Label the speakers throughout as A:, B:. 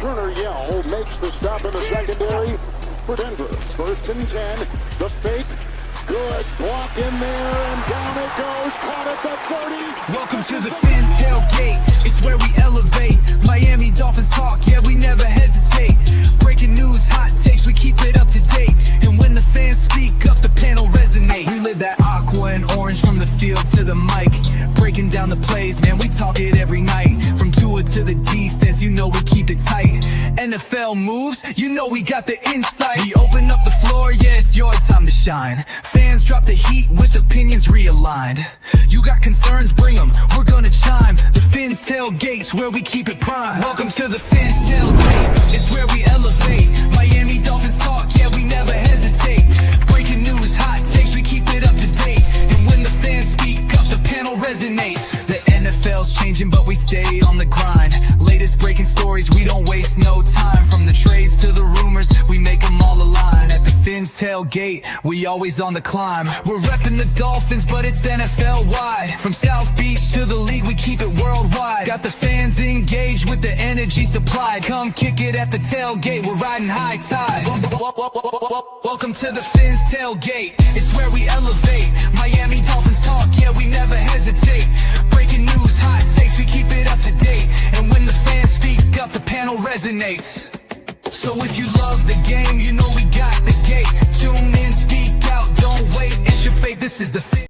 A: Turner Yell makes the stop in the secondary for Denver. 1st and 10. The fake. Good block in there, and down it goes. Caught at the 30.
B: Welcome to the Fins tailgate. It's where we elevate. Miami Dolphins talk, yeah, we never hesitate. Breaking news, hot takes, we keep it up to date. And when the fans speak up, the panel resonates. We live that aqua and orange from the field to the mic. Breaking down the plays, man, we talk it every night. From Tua to the defense, you know we keep it tight. NFL moves, you know we got the insight. We open up the floor, yeah, it's your time to shine. Fans drop the heat with opinions realigned. You got concerns, bring them, we're gonna chime. The Fins tailgates, where we keep it prime. Welcome to the Fins tailgate, it's where we elevate. Miami Dolphins talk, yeah, we never hesitate. Breaking news, hot takes, we keep it up to date. And when the fans speak up, the panel resonates. The NFL's changing, but we stay on the grind. Latest breaking stories, we don't waste no time. From the trades to the rumors, we make them all align. At the Fins tailgate, we always on the climb. We're repping the Dolphins, but it's NFL wide. From South Beach to the league, we keep it worldwide. Got the fans engaged with the energy supplied. Come kick it at the tailgate, we're riding high tide. Welcome to the Fins tailgate, it's where we elevate. Miami Dolphins talk, yeah, we never hesitate. Breaking news, hot takes, we keep it up to date. And when the fans speak up, the panel resonates. So if you love the game, you know we got the gate. Tune in, speak out, don't wait, it's your fate, this is the Fins.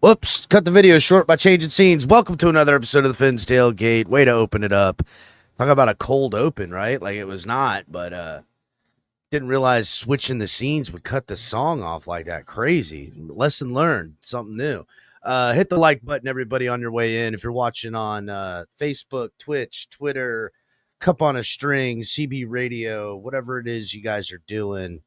C: Whoops, cut the video short by changing scenes. Welcome to another episode of the Fins Tailgate. Way to open it up. Talk about a cold open, right? Like it was not, but didn't realize switching the scenes would cut the song off like that. Crazy. Lesson learned. Something new. Hit the like button, everybody, on your way in. If you're watching on Facebook, Twitch, Twitter, Cup on a String, CB Radio, whatever it is you guys are doing,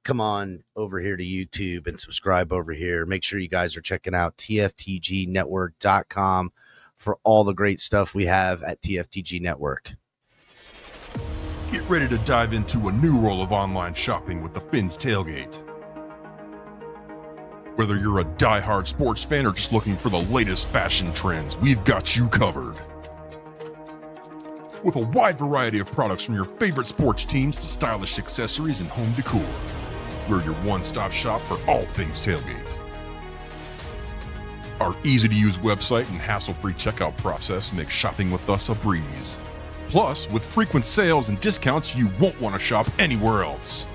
C: come on over here to YouTube and subscribe over here. Make sure you guys are checking out tftgnetwork.com for all the great stuff we have at TFTG Network.
D: Get ready to dive into a new world of online shopping with the Fins Tailgate. Whether you're a die-hard sports fan or just looking for the latest fashion trends, we've got you covered. With a wide variety of products from your favorite sports teams to stylish accessories and home decor, we're your one-stop shop for all things tailgate. Our easy-to-use website and hassle-free checkout process make shopping with us a breeze. Plus, with frequent sales and discounts, you won't want to shop anywhere else.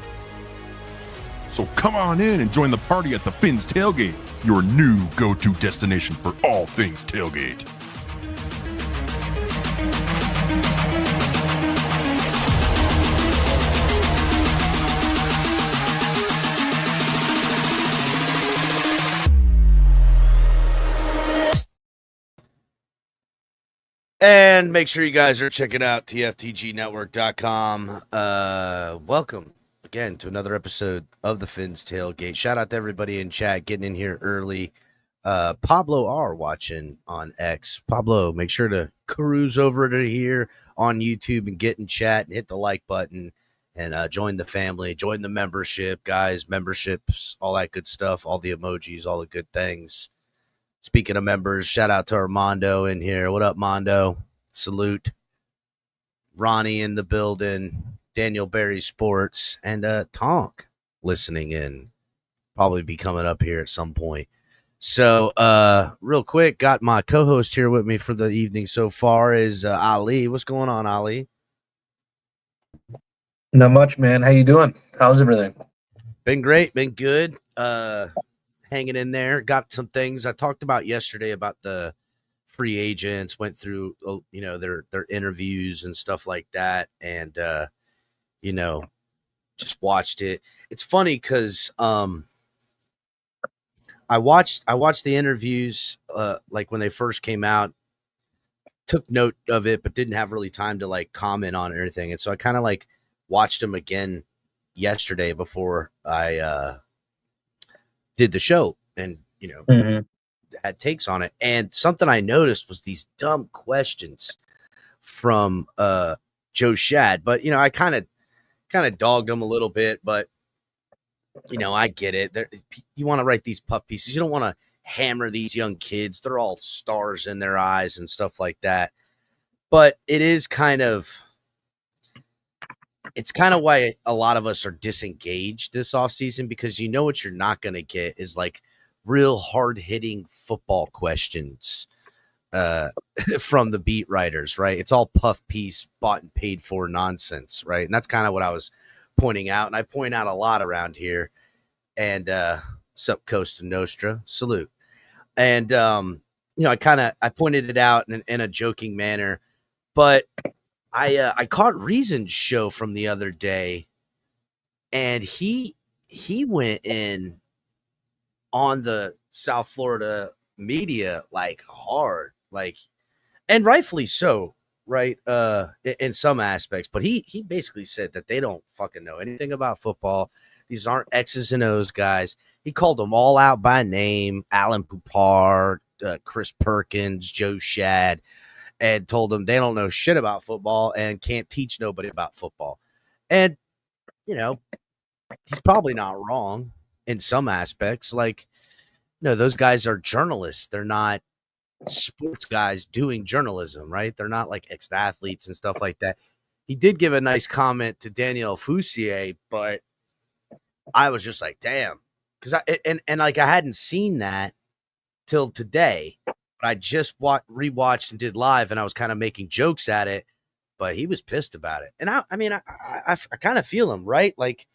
D: So come on in and join the party at the Fins Tailgate, your new go-to destination for all things tailgate.
C: And make sure you guys are checking out tftgnetwork.com. Welcome again to another episode of the Fins Tailgate. Shout out to everybody in chat getting in here early. Pablo R watching on X. Pablo, make sure to cruise over to here on YouTube and get in chat and hit the like button and join the family, join the membership, guys, memberships, all that good stuff, all the emojis, all the good things. Speaking of members, shout out to Armando in here. What up, Mondo? Salute. Ronnie in the building. Daniel Berry Sports. And Tonk listening in. Probably be coming up here at some point. So, real quick, got my co-host here with me for the evening so far is Ali. What's going on, Ali?
E: Not much, man. How you doing? How's everything?
C: Been great. Been good. Hanging in there. Got some things I talked about yesterday about the free agents, went through their interviews and stuff like that, and just watched it. It's funny because I watched the interviews like when they first came out, took note of it, but didn't have really time to like comment on anything, and so I kind of like watched them again yesterday before I did the show and had takes on it. And something I noticed was these dumb questions from Joe Shad, but I kind of dogged him a little bit, but I get it. You want to write these puff pieces, you don't want to hammer these young kids. They're all stars in their eyes and stuff like that. But it's kind of why a lot of us are disengaged this offseason, because you know what you're not going to get is like real hard-hitting football questions from the beat writers, right? It's all puff piece, bought and paid for nonsense, right? And that's kind of what I was pointing out, and I point out a lot around here. And sup Costa Nostra, salute. And I pointed it out in a joking manner, but I caught Reason's show from the other day, and he went in on the South Florida media like hard, like, and rightfully so, right? In some aspects, but he basically said that they don't fucking know anything about football. These aren't X's and O's guys. He called them all out by name: Alan Pupar, Chris Perkins, Joe Shad, and told them they don't know shit about football and can't teach nobody about football. And he's probably not wrong in some aspects. Like, those guys are journalists. They're not sports guys doing journalism, right? They're not like ex-athletes and stuff like that. He did give a nice comment to Daniel Foussier, but I was just like, damn, because I hadn't seen that till today. But I just rewatched and did live, and I was kind of making jokes at it, but he was pissed about it. And I kind of feel him, right? Like,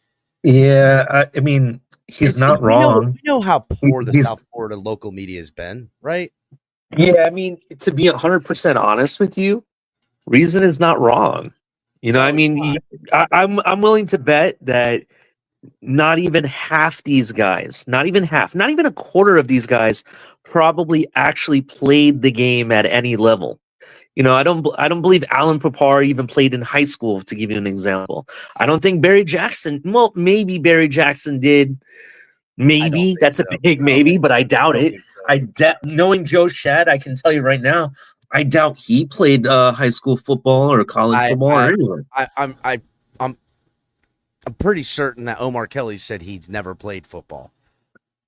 E: Yeah, I mean, he's not wrong.
C: We know how poor the South Florida local media has been, right?
E: Yeah, I mean, to be 100% honest with you, Reason is not wrong. I'm willing to bet that not even half these guys, not even a quarter of these guys probably actually played the game at any level. I don't believe Alan Pupar even played in high school, to give you an example. I don't think Barry Jackson, well, maybe Barry Jackson did. Maybe that's a big maybe, but I doubt it. Knowing Joe Shad, I can tell you right now, I doubt he played high school football or college football or anywhere.
C: I'm pretty certain that Omar Kelly said he's never played football.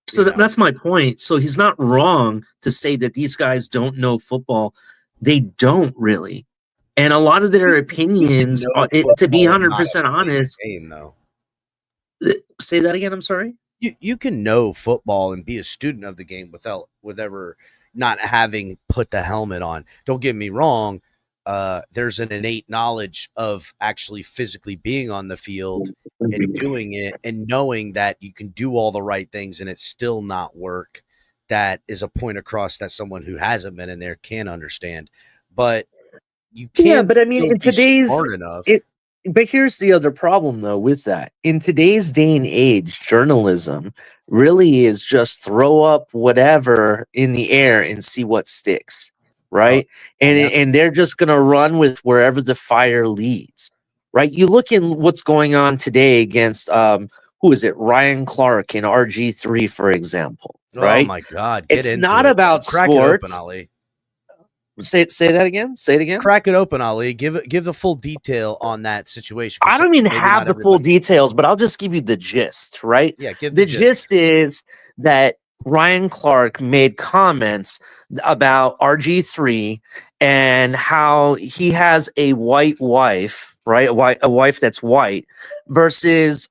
E: So that's my point. So he's not wrong to say that these guys don't know football. They don't really. And a lot of their opinions, to be 100% honest.
C: Game, though.
E: Say that again, I'm sorry?
C: You can know football and be a student of the game with ever not having put the helmet on. Don't get me wrong. There's an innate knowledge of actually physically being on the field and doing it and knowing that you can do all the right things and it still not work. That is a point across that someone who hasn't been in there can understand. But you can't.
E: Yeah, but I mean, in today's
C: smart enough.
E: But here's the other problem, though, with that. In today's day and age, journalism really is just throw up whatever in the air and see what sticks, right? And they're just going to run with wherever the fire leads, right? You look in what's going on today against, who is it? Ryan Clark in RG3, for example, right?
C: Oh, my God.
E: It's not about sports.
C: Crack it open, Ali.
E: Say that again. Say it again.
C: Crack it open, Ali. Give the full detail on that situation.
E: I don't even have the full details, but I'll just give you the gist, right?
C: Yeah, give
E: the gist is that Ryan Clark made comments about RG3 and how he has a white wife, right? A wife that's white versus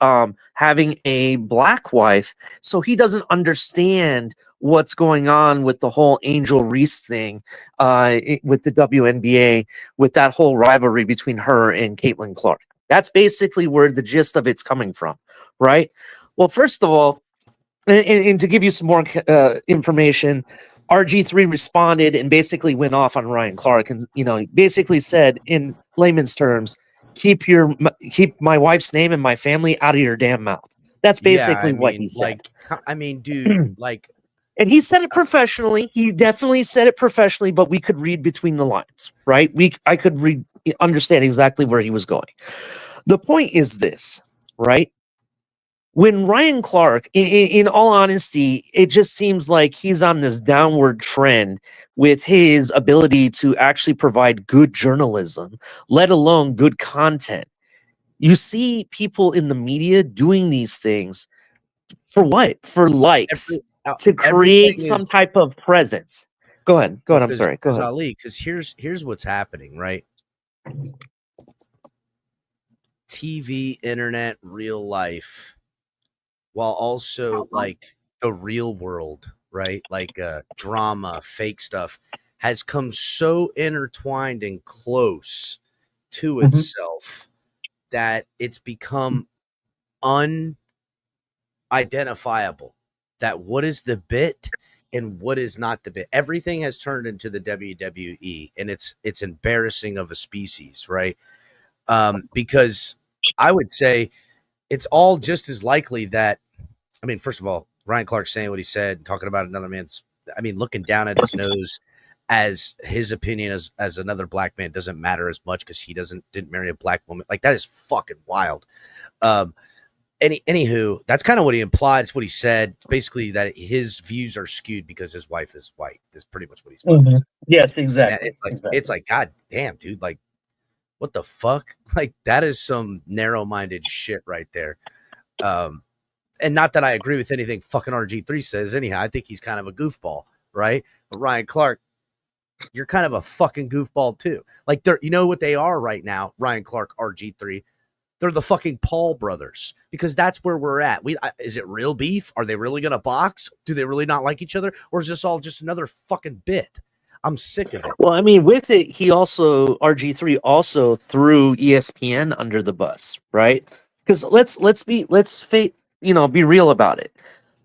E: having a black wife. So he doesn't understand what's going on with the whole Angel Reese thing with the WNBA, with that whole rivalry between her and Caitlin Clark. That's basically where the gist of it's coming from, right? Well, first of all, and to give you some more information, RG3 responded and basically went off on Ryan Clark and, basically said in layman's terms, keep my wife's name and my family out of your damn mouth. That's basically what he said.
C: Dude,
E: and he said it professionally. He definitely said it professionally, but we could read between the lines, right? I could understand exactly where he was going. The point is this, right? When Ryan Clark, in all honesty, it just seems like he's on this downward trend with his ability to actually provide good journalism, let alone good content. You see people in the media doing these things for what? For likes. to create
C: everything
E: some
C: is
E: type of presence. Go ahead. Go
C: well,
E: ahead. I'm sorry. Go
C: because
E: ahead.
C: Ali, because here's what's happening, right? TV, internet, real life, while also like the real world, right? Like drama, fake stuff, has come so intertwined and close to itself that it's become unidentifiable. That what is the bit and what is not the bit. Everything has turned into the WWE, and it's embarrassing of a species, right? Because I would say it's all just as likely that, I mean, first of all, Ryan Clark saying what he said, talking about another man's, I mean, looking down at his nose as his opinion as another black man doesn't matter as much because he didn't marry a black woman. Like that is fucking wild. Um, anywho, that's kind of what he implied. It's what he said. It's basically that his views are skewed because his wife is white. That's pretty much what he's fucking saying.
E: Yes,
C: And
E: exactly.
C: it's like, God damn, dude, like what the fuck? Like that is some narrow-minded shit right there. And not that I agree with anything fucking RG3 says. Anyhow, I think he's kind of a goofball, right? But Ryan Clark, you're kind of a fucking goofball too. Like they're, you know what they are right now, Ryan Clark, RG3. They're the fucking Paul brothers because that's where we're at. Is it real beef? Are they really gonna box? Do they really not like each other, or is this all just another fucking bit? I'm sick of it.
E: Well, I mean, with it, he also RG3 also threw ESPN under the bus, right? Because be real about it.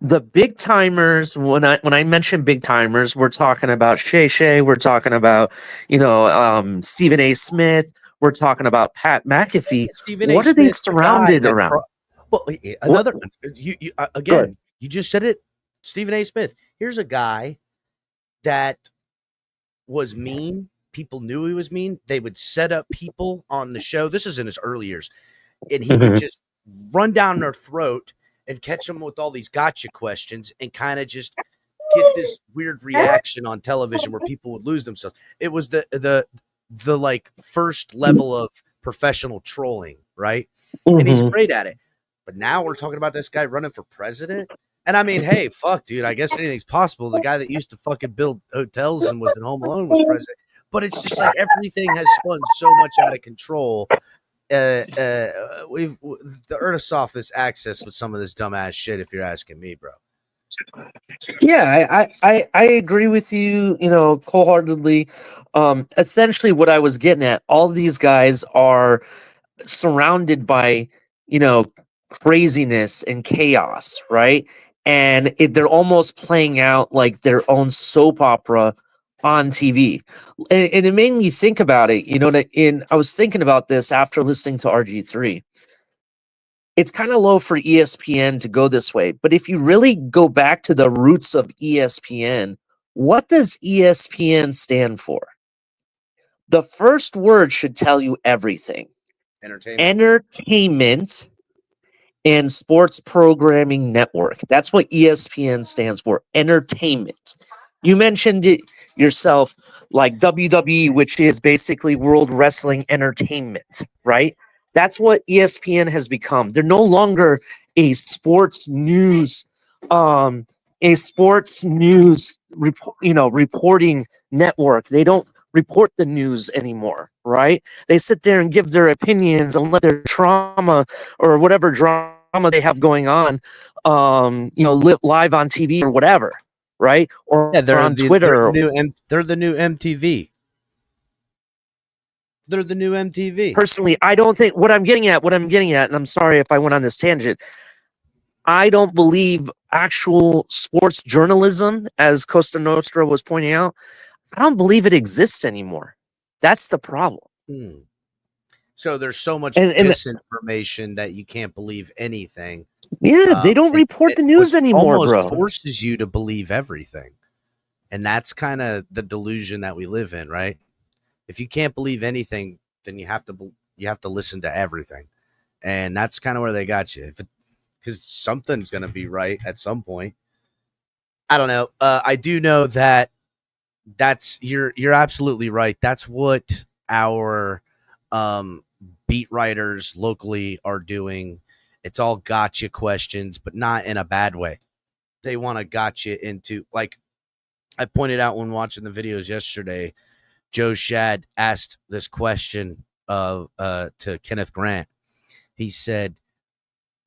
E: The big timers, when I mention big timers, we're talking about Shay Shay, we're talking about Stephen A. Smith, we're talking about Pat McAfee.
C: Stephen A.
E: What are they
C: Smith, the guy
E: surrounded
C: that
E: around?
C: well,
E: What?
C: another you
E: Good.
C: again, you just said it. Stephen A. Smith. Here's a guy that was mean. People knew he was mean. They would set up people on the show. This is in his early years, and he would just run down their throat and catch them with all these gotcha questions and kind of just get this weird reaction on television where people would lose themselves. It was the like first level of professional trolling, right? And he's great at it. But now we're talking about this guy running for president. And I mean, hey, fuck, dude, I guess anything's possible. The guy that used to fucking build hotels and was in Home Alone was president. But it's just like everything has spun so much out of control. The Earth's office access with some of this dumbass shit, if you're asking me, bro.
E: Yeah, I agree with you, wholeheartedly. Essentially, what I was getting at, all these guys are surrounded by, you know, craziness and chaos, right? And they're almost playing out like their own soap opera on TV. And it made me think about it, I was thinking about this after listening to RG3. It's kind of low for ESPN to go this way, but if you really go back to the roots of ESPN, what does ESPN stand for? The first word should tell you everything. Entertainment and Sports Programming Network. That's what ESPN stands for. Entertainment. You mentioned it yourself, like WWE, which is basically World Wrestling Entertainment, right? That's what ESPN has become. They're no longer a sports news, reporting network. They don't report the news anymore, right? They sit there and give their opinions and let their trauma or whatever drama they have going on, live on TV or whatever, right? Or
C: Yeah,
E: on Twitter.
C: They're the new MTV. They're the new MTV.
E: Personally, I don't think what I'm getting at, and I'm sorry if I went on this tangent, I don't believe actual sports journalism, as Costa Nostra was pointing out, I don't believe it exists anymore. That's the problem.
C: So there's so much
E: And
C: disinformation that you can't believe anything.
E: yeah, they don't report the news anymore,
C: almost
E: bro.
C: Forces you to believe everything. And that's kind of the delusion that we live in, right? If you can't believe anything, then you have to listen to everything. And that's kind of where they got you. Because something's going to be right at some point. I don't know. I do know that you're absolutely right. That's what our beat writers locally are doing. It's all gotcha questions, but not in a bad way. they want to gotcha into, like I pointed out when watching the videos yesterday, Joe Shad asked this question of to Kenneth Grant. He said,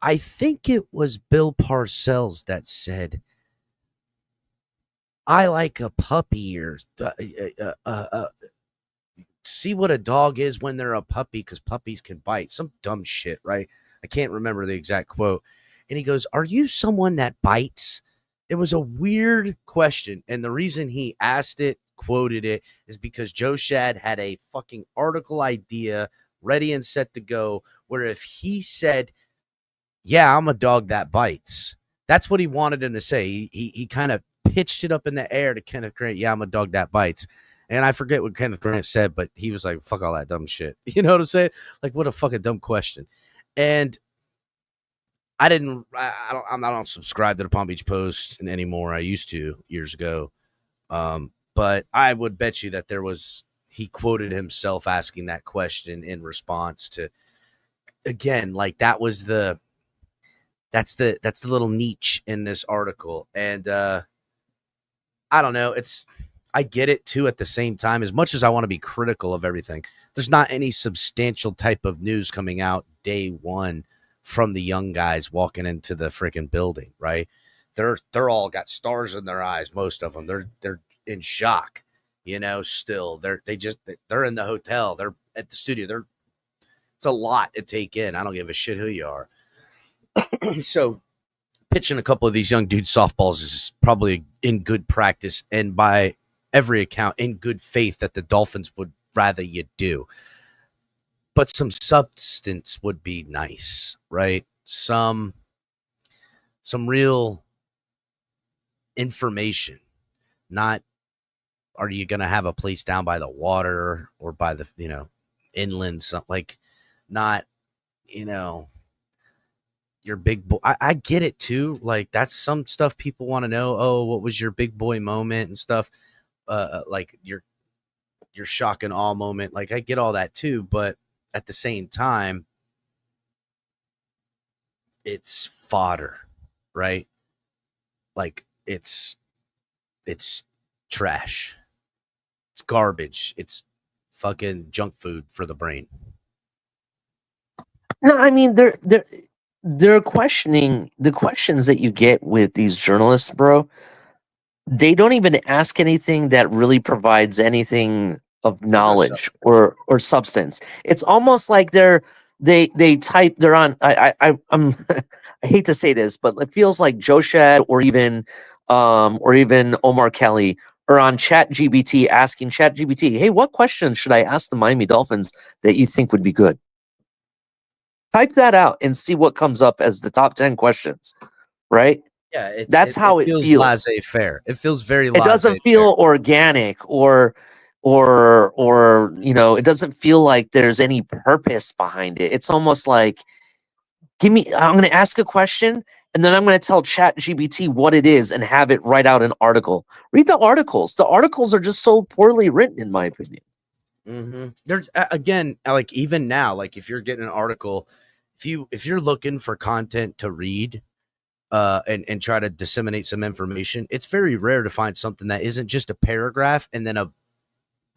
C: I think it was Bill Parcells that said, I like a puppy, or see what a dog is when they're a puppy, because puppies can bite. Some dumb shit, right? I can't remember the exact quote. And he goes, are you someone that bites? It was a weird question. And the reason he asked it, quoted it, is because Joe Shad had a fucking article idea ready and set to go, where if he said, yeah, I'm a dog that bites, that's what he wanted him to say. He kind of pitched it up in the air to Kenneth Grant. Yeah, I'm a dog that bites. And I forget what Kenneth Grant said, but he was like, fuck all that dumb shit. You know what I'm saying? Like, what a fucking dumb question. And I don't subscribe to the Palm Beach Post anymore. I used to years ago. But I would bet you that he quoted himself asking that question in response to, again, like that's the little niche in this article. And I don't know. I get it too. At the same time, as much as I want to be critical of everything, there's not any substantial type of news coming out day one from the young guys walking into the freaking building, right? They're all got stars in their eyes. Most of them, they're in shock, still they're in the hotel. They're at the studio. It's a lot to take in. I don't give a shit who you are. So pitching a couple of these young dudes softballs is probably in good practice, and by every account in good faith that the Dolphins would rather you do. But some substance would be nice, right? Some real information. Not, are you going to have a place down by the water or by the, inland, something like, not, your big boy. I get it too. Like, that's some stuff people want to know. Oh, what was your big boy moment and stuff? Like your shock and awe moment. Like, I get all that too, but at the same time, it's fodder, right? Like, it's trash. It's garbage. It's fucking junk food for the brain.
E: No, I mean they're questioning the questions that you get with these journalists, bro. They don't even ask anything that really provides anything of knowledge or substance. It's almost like they're on. I'm I hate to say this, but it feels like Joe Shad or even Omar Kelly are on ChatGPT asking ChatGPT, hey, what questions should I ask the Miami Dolphins that you think would be good? Type that out and see what comes up as the top 10 questions, right?
C: Yeah,
E: That's how it feels.
C: Laissez-faire. It feels very laissez-faire.
E: It doesn't feel organic or it doesn't feel like there's any purpose behind it. It's almost like, I'm going to ask a question and then I'm going to tell ChatGPT what it is and have it write out an article. Read the articles. The articles are just so poorly written, in my opinion.
C: Mm-hmm. There's again, like, even now, like, if you're getting an article, if you're looking for content to read, and try to disseminate some information, it's very rare to find something that isn't just a paragraph and then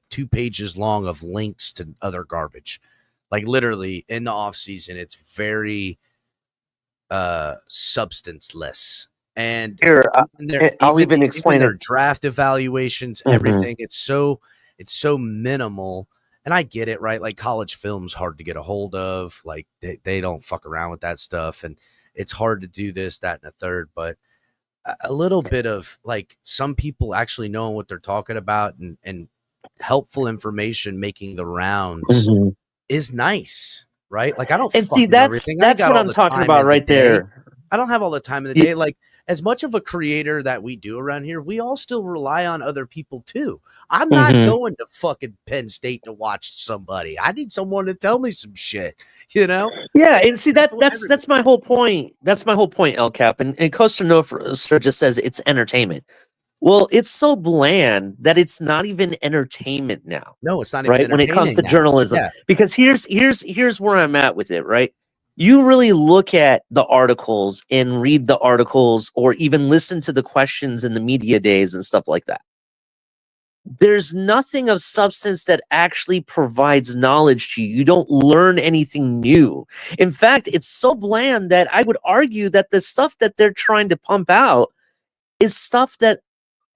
C: 2 pages long of links to other garbage. Like, literally in the off season, it's very substanceless. And
E: here, I'll even explain
C: their draft evaluations, everything. It's so minimal. And I get it, right? Like, college film's hard to get a hold of. Like, they don't fuck around with that stuff. And it's hard to do this, that, and the third. But a little bit of, like, some people actually knowing what they're talking about and helpful information making the rounds is nice, right? Like, I don't
E: and see that's what I'm talking about right there.
C: I don't have all the time in the day. Like, as much of a creator that we do around here, we all still rely on other people too. I'm not going to fucking Penn State to watch somebody. I need someone to tell me some shit,
E: Yeah, and see that's my whole point. That's my whole point, El Cap. And Costa Nostra just says it's entertainment. Well, it's so bland that it's not even entertainment now.
C: No, it's not even
E: right when it comes to
C: now.
E: journalism.
C: Yeah.
E: Because here's where I'm at with it, right? you really look at the articles and read the articles or even listen to the questions in the media days and stuff like that, there's nothing of substance that actually provides knowledge to you. You don't learn anything new. In fact, it's so bland that I would argue that the stuff that they're trying to pump out is stuff that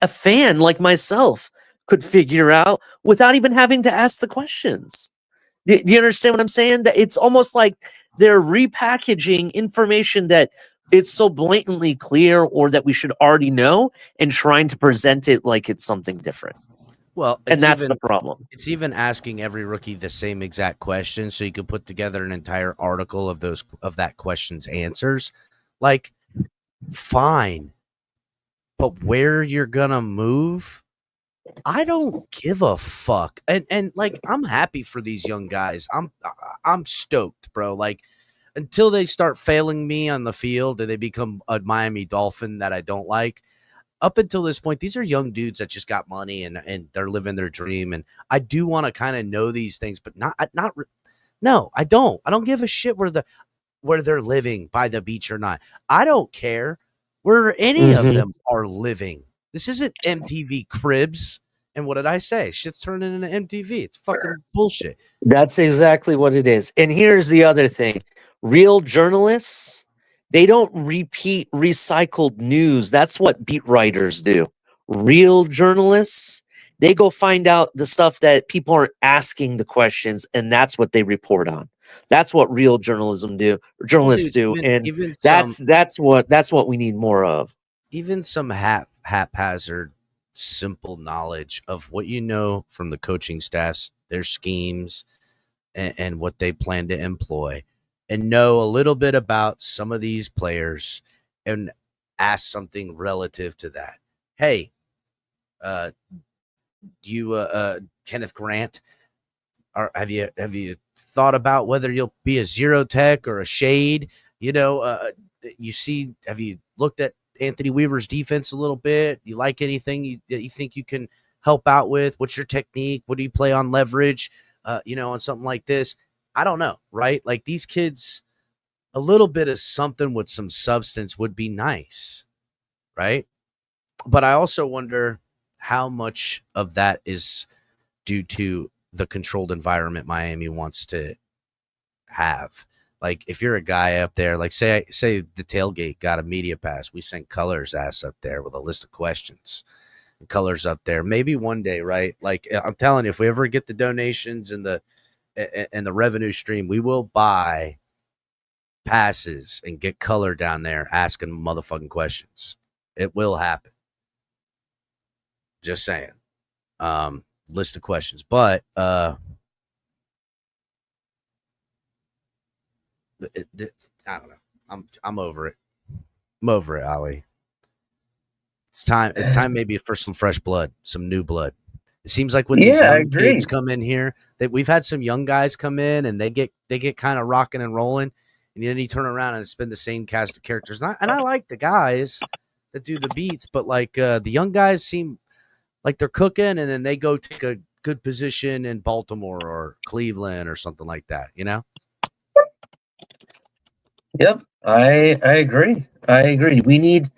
E: a fan like myself could figure out without even having to ask the questions. Do you understand what I'm saying? That it's almost like they're repackaging information that it's so blatantly clear or that we should already know and trying to present it like it's something different.
C: Well,
E: And that's the problem.
C: it's even asking every rookie the same exact question, so you could put together an entire article of that question's answers. Like, fine, but where you're gonna move, I don't give a fuck. And like, I'm happy for these young guys. I'm stoked, bro. Like, until they start failing me on the field and they become a Miami Dolphin that I don't like, up until this point, these are young dudes that just got money and they're living their dream. And I do want to kind of know these things, but no, I don't. I don't give a shit where they're living by the beach or not. I don't care where any of them are living. This isn't MTV Cribs. And what did I say? Shit's turning into MTV. It's fucking bullshit.
E: That's exactly what it is. And here's the other thing. Real journalists, they don't repeat recycled news. That's what beat writers do. Real journalists, they go find out the stuff that people aren't asking the questions, and that's what they report on. That's what real journalists
C: Dude,
E: do. And
C: even
E: that's what we need more of.
C: even some haphazard, simple knowledge of what you know from the coaching staffs, their schemes, and what they plan to employ, and know a little bit about some of these players and ask something relative to that. Hey, Kenneth Grant, have you thought about whether you'll be a zero tech or a shade? Have you looked at Anthony Weaver's defense a little bit? You like anything you think you can help out with? What's your technique? What do you play on leverage? On something like this? I don't know, right? Like, these kids, a little bit of something with some substance would be nice, right? But I also wonder how much of that is due to the controlled environment Miami wants to have. Like, if you're a guy up there, like say the tailgate got a media pass, we sent Colors ass up there with a list of questions. And Colors up there, maybe one day, right? Like, I'm telling you, if we ever get the donations and the revenue stream, we will buy passes and get Color down there asking motherfucking questions. It will happen. Just saying. List of questions, but I don't know. I'm over it. I'm over it, Ali. It's time. It's time maybe for some fresh blood, some new blood. It seems like when these young kids come in here, that we've had some young guys come in and they get kind of rocking and rolling, and then you turn around and it's been the same cast of characters. And I like the guys that do the beats, but like the young guys seem like they're cooking, and then they go take a good position in Baltimore or Cleveland or something like that,
E: Yep, I agree. I agree. We need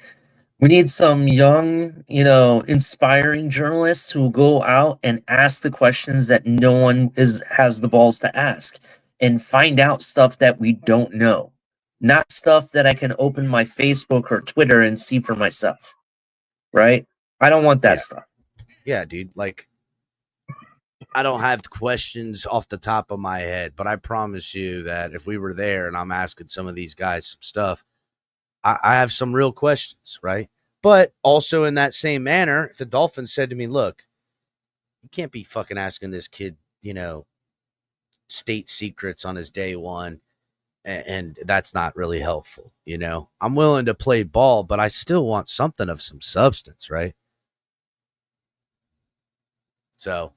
E: some young, inspiring journalists who go out and ask the questions that no one has the balls to ask and find out stuff that we don't know. Not stuff that I can open my Facebook or Twitter and see for myself. Right? I don't want that stuff.
C: Yeah, dude. Like, I don't have questions off the top of my head, but I promise you that if we were there and I'm asking some of these guys some stuff, I have some real questions, right? But also in that same manner, if the Dolphins said to me, look, you can't be fucking asking this kid, state secrets on his day one, and that's not really helpful, I'm willing to play ball, but I still want something of some substance, right? So,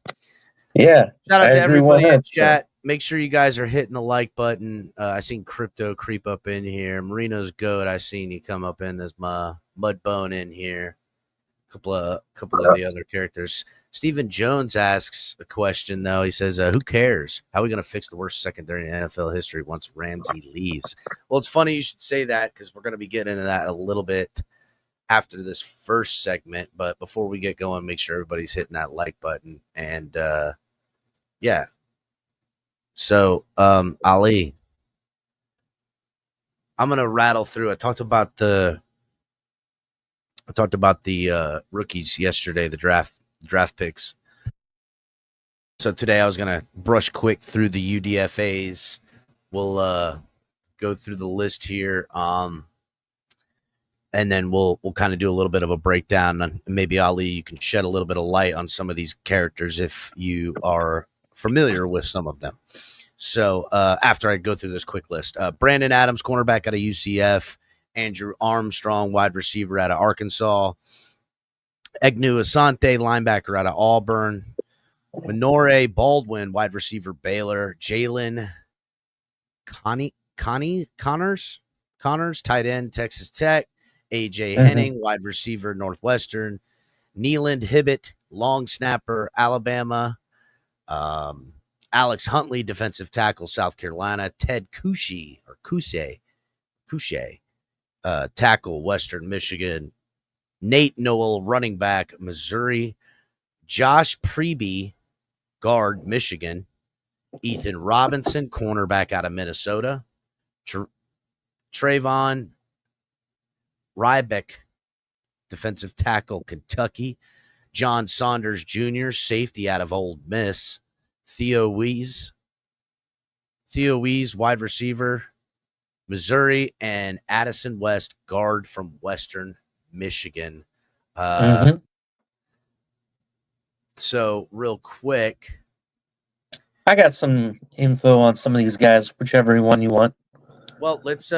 E: yeah,
C: shout out to everybody in chat. Make sure you guys are hitting the like button. I seen Crypto creep up in here. Marino's goat. I seen you come up in this mud bone in here. couple of the other characters. Stephen Jones asks a question though. He says, "Who cares? How are we going to fix the worst secondary in NFL history once Ramsey leaves?" Well, it's funny you should say that because we're going to be getting into that a little bit after this first segment. But before we get going, make sure everybody's hitting that like button. And yeah, so Ali, I'm going to rattle through. I talked about the rookies yesterday, the draft picks. So today I was going to brush quick through the UDFAs. We'll go through the list here, and then we'll kind of do a little bit of a breakdown. And maybe Ali, you can shed a little bit of light on some of these characters if you are familiar with some of them. So after I go through this quick list, Brandon Adams, cornerback out of UCF, Andrew Armstrong, wide receiver out of Arkansas, Egnu Asante, linebacker out of Auburn, Minore Baldwin, wide receiver Baylor, Jalen Connors, tight end Texas Tech, AJ Henning, wide receiver Northwestern, Neeland Hibbett, long snapper Alabama, Alex Huntley, defensive tackle South Carolina, Ted Couche, tackle Western Michigan, Nate Noel, running back Missouri, Josh Preby, guard Michigan, Ethan Robinson, cornerback out of Minnesota, Trayvon Rybeck, defensive tackle Kentucky, John Saunders Jr., safety out of Ole Miss, Theo Wees, wide receiver Missouri, and Addison West, guard from Western Michigan. So real quick,
E: I got some info on some of these guys, whichever one you want.
C: well, let's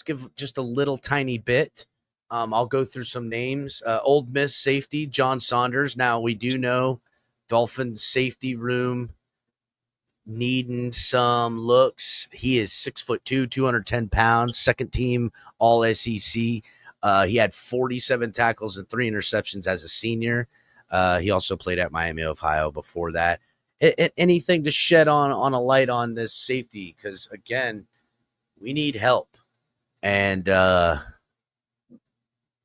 C: give just a little tiny bit. I'll go through some names. Old Miss safety John Saunders. Now we do know Dolphins safety room needing some looks. He is 6'2", 210 pounds, second team All SEC. He had 47 tackles and 3 interceptions as a senior. He also played at Miami, Ohio before that. Anything to shed on a light on this safety? Because again, we need help. And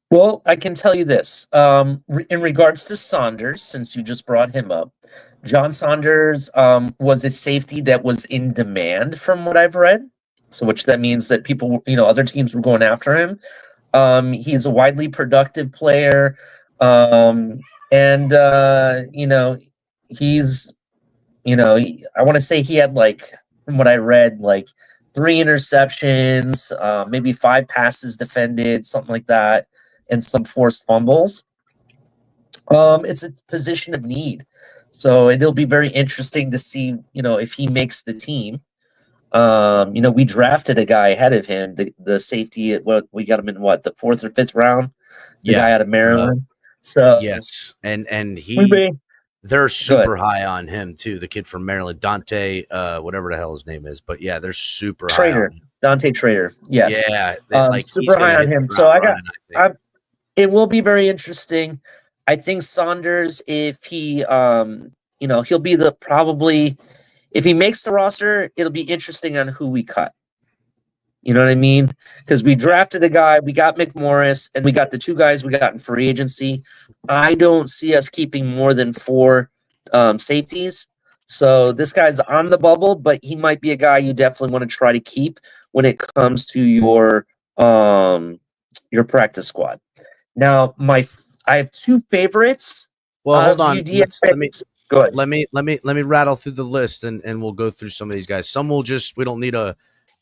E: well, I can tell you this. In regards to Saunders, since you just brought him up, John Saunders was a safety that was in demand from what I've read. So which that means that people, other teams were going after him. He's a widely productive player. And he's, I want to say he had from what I read, 3 interceptions, maybe 5 passes defended, something like that, and some forced fumbles. It's a position of need. So it'll be very interesting to see, if he makes the team. We drafted a guy ahead of him, the safety. We got him in the 4th or 5th round. The guy out of Maryland. So
C: yes, and they're
E: Good.
C: super high on him too. The kid from Maryland, Dante, whatever the hell his name is, but yeah, they're super high on him.
E: Dante Trader. Yes.
C: Yeah,
E: super high on him. So it will be very interesting. I think Saunders, if he, he'll be if he makes the roster, it'll be interesting on who we cut. You know what I mean? Because we drafted a guy, we got McMorris, and we got the 2 guys we got in free agency. I don't see us keeping more than 4 safeties. So this guy's on the bubble, but he might be a guy you definitely want to try to keep when it comes to your practice squad. Now, I have 2 favorites.
C: Well, hold on.
E: Go ahead.
C: Let me rattle through the list and we'll go through some of these guys. Some will just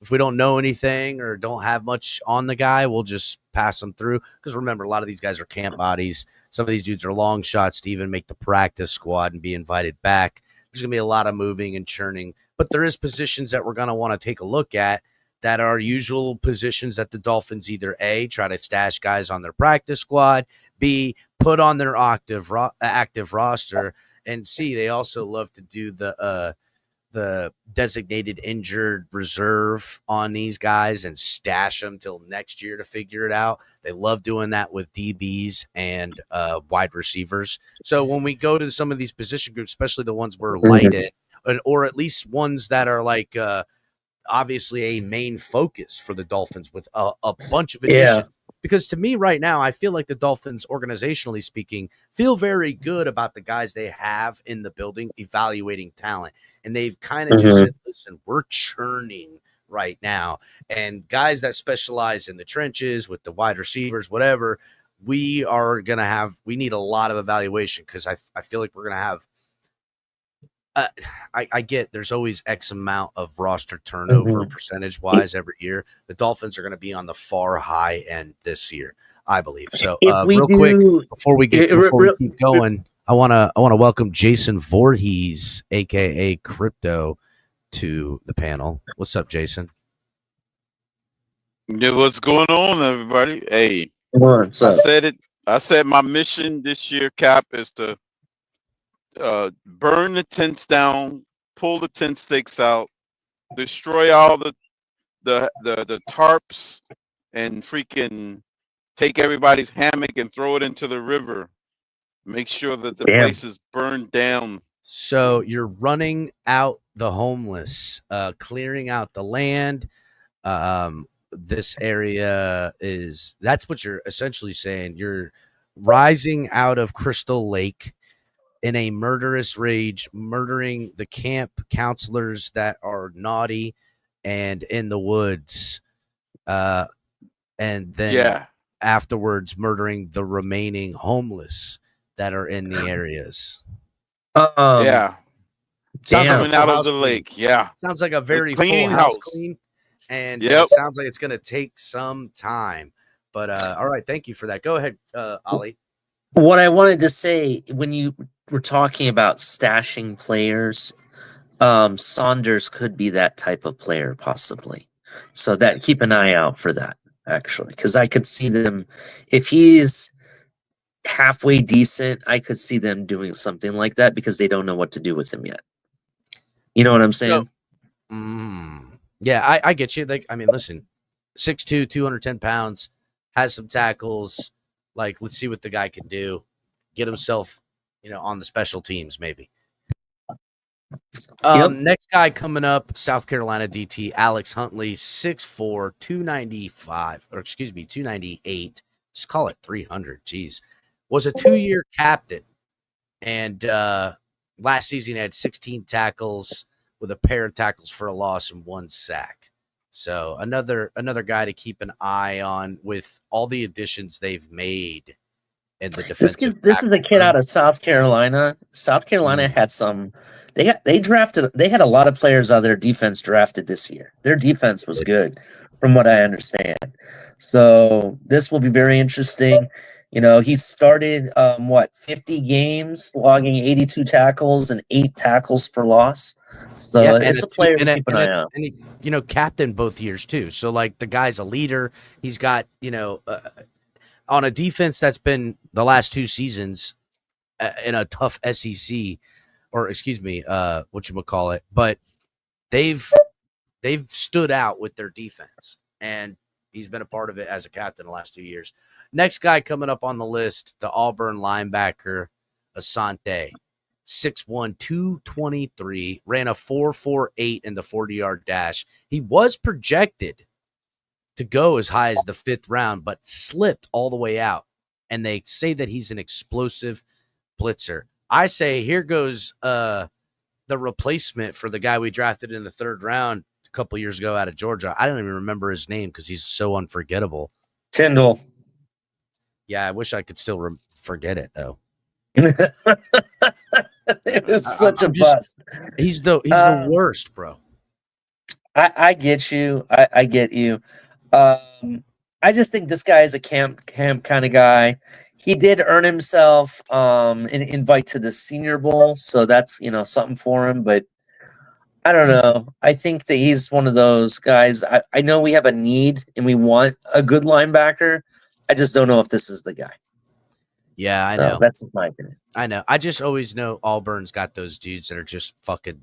C: if we don't know anything or don't have much on the guy, we'll just pass them through. Because remember, a lot of these guys are camp bodies. Some of these dudes are long shots to even make the practice squad and be invited back. There's going to be a lot of moving and churning. But there is positions that we're going to want to take a look at that are usual positions that the Dolphins either A, try to stash guys on their practice squad, B, put on their active roster, and C, they also love to do the the designated injured reserve on these guys and stash them till next year to figure it out. They love doing that with DBs and wide receivers. So when we go to some of these position groups, especially the ones we're light in, or at least ones that are like obviously a main focus for the Dolphins with a bunch of additions. Because to me right now, I feel like the Dolphins, organizationally speaking, feel very good about the guys they have in the building evaluating talent. And they've kind of just said, listen, we're churning right now. And guys that specialize in the trenches with the wide receivers, whatever, we need a lot of evaluation because I feel like we're going to have I get there's always X amount of roster turnover percentage wise every year. The Dolphins are going to be on the far high end this year, I believe. So real quick before we keep going, I want to welcome Jason Voorhees, aka Crypto, to the panel. What's up, Jason?
F: Yeah, what's going on, everybody? Hey,
E: What's up?
F: I said my mission this year, Cap, is to burn the tents down, pull the tent stakes out, destroy all the tarps, and freaking take everybody's hammock and throw it into the river. Make sure that the place is burned down.
C: So you're running out the homeless, clearing out the land. This area that's what you're essentially saying. You're rising out of Crystal Lake in a murderous rage, murdering the camp counselors that are naughty and in the woods. And then afterwards murdering the remaining homeless that are in the areas.
F: Sounds coming out of the lake. Yeah.
C: Sounds like a very
F: clean
C: full house clean. And it sounds like it's going to take some time. But all right, thank you for that. Go ahead, Ollie.
E: What I wanted to say when you were talking about stashing players, Saunders could be that type of player possibly. So that keep an eye out for that actually, because I could see them if he's halfway decent. I could see them doing something like that because they don't know what to do with him yet. You know what I'm saying?
C: Yeah, I get you. Like, I mean, listen, 6'2", 210 pounds, has some tackles. Like, let's see what the guy can do. Get himself, on the special teams, maybe. Next guy coming up, South Carolina DT, Alex Huntley, 6'4", 298. Just call it 300. Jeez. Was a 2-year captain. And last season he had 16 tackles with a pair of tackles for a loss and 1 sack. So another guy to keep an eye on with all the additions they've made in the defensive.
E: This is a kid out of South Carolina. South Carolina had some. They had a lot of players out of their defense drafted this year. Their defense was good, from what I understand. So this will be very interesting. He started 50 games, logging 82 tackles and 8 tackles for loss. So it's a player to keep an eye out.
C: And he, captain both years too. So like the guy's a leader. He's got on a defense that's been the last 2 seasons in a tough SEC, or excuse me, whatchamacallit, but they've stood out with their defense, and he's been a part of it as a captain the last 2 years. Next guy coming up on the list, the Auburn linebacker, Asante, 6'1", 223, ran a 4.48 in the 40-yard dash. He was projected to go as high as the 5th round, but slipped all the way out. And they say that he's an explosive blitzer. I say here goes the replacement for the guy we drafted in the 3rd round a couple years ago out of Georgia. I don't even remember his name because he's so unforgettable.
E: Tyndall.
C: Yeah, I wish I could still forget it though.
E: It was such a bust.
C: He's the worst, bro.
E: I get you. I get you. I just think this guy is a camp kind of guy. He did earn himself an invite to the Senior Bowl, so that's something for him. But I don't know. I think that he's one of those guys. I know we have a need and we want a good linebacker. I just don't know if this is the guy.
C: Yeah, I know.
E: That's my opinion.
C: I know. I just always know Auburn's got those dudes that are just fucking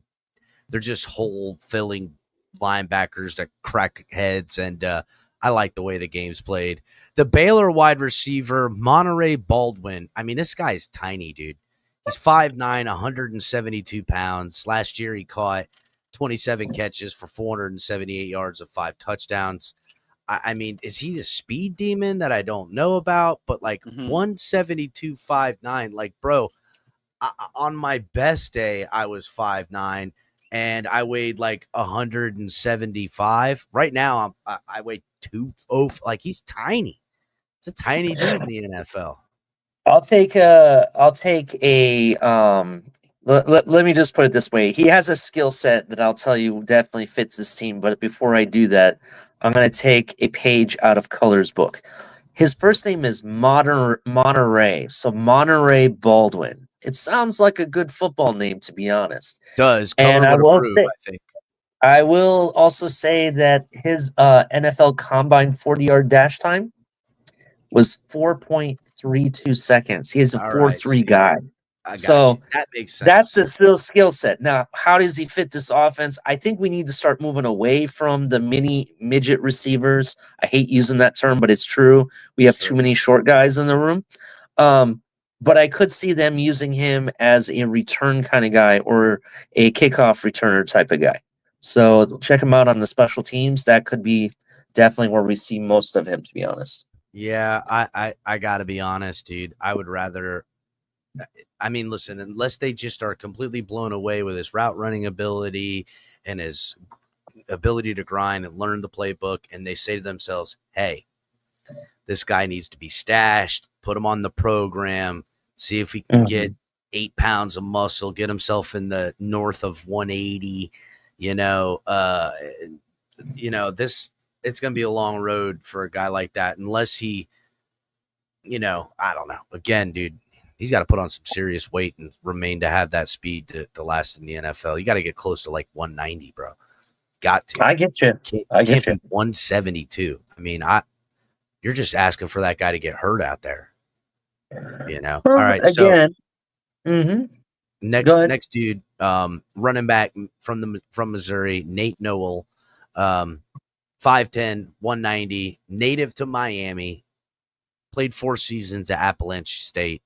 C: they're just hole filling linebackers that crack heads, and I like the way the game's played. The Baylor wide receiver, Monterey Baldwin. I mean, this guy's tiny, dude. He's 5'9", 172 pounds. Last year, he caught 27 catches for 478 yards of 5 touchdowns. I mean, is he a speed demon that I don't know about? But like 172, 5'9", like, bro, on my best day, I was 5'9", and I weighed like 175. Right now, I weigh 205. Like, he's tiny. He's a tiny dude in the NFL.
E: I'll take a let me just put it this way. He has a skill set that I'll tell you definitely fits this team. But before I do that, I'm going to take a page out of Color's book. His first name is Monterey. So Monterey Baldwin. It sounds like a good football name, to be honest.
C: Does.
E: And
C: Color
E: I
C: would
E: will
C: approve,
E: say,
C: I think.
E: I will also say that his NFL Combine 40-yard dash time was 4.32 seconds. He is a 4.3 guy. So
C: that makes sense.
E: That's the skill set. Now, how does he fit this offense? I think we need to start moving away from the mini midget receivers. I hate using that term, but it's true. We have too many short guys in the room. But I could see them using him as a return kind of guy or a kickoff returner type of guy. So check him out on the special teams. That could be definitely where we see most of him, to be honest.
C: Yeah, I got to be honest, dude. I would rather – I mean, listen, unless they just are completely blown away with his route running ability and his ability to grind and learn the playbook, and they say to themselves, hey, this guy needs to be stashed, put him on the program, see if he can get 8 pounds of muscle, get himself in the north of 180, this it's going to be a long road for a guy like that unless he, I don't know. Again, dude, he's got to put on some serious weight and remain to have that speed to last in the NFL. You got to get close to like 190, bro. Got to.
E: I get you. I get you.
C: 172. I mean, you're just asking for that guy to get hurt out there. All right.
E: Again.
C: So next dude, running back from Missouri, Nate Noel, 5'10", 190, native to Miami, played 4 seasons at Appalachian State.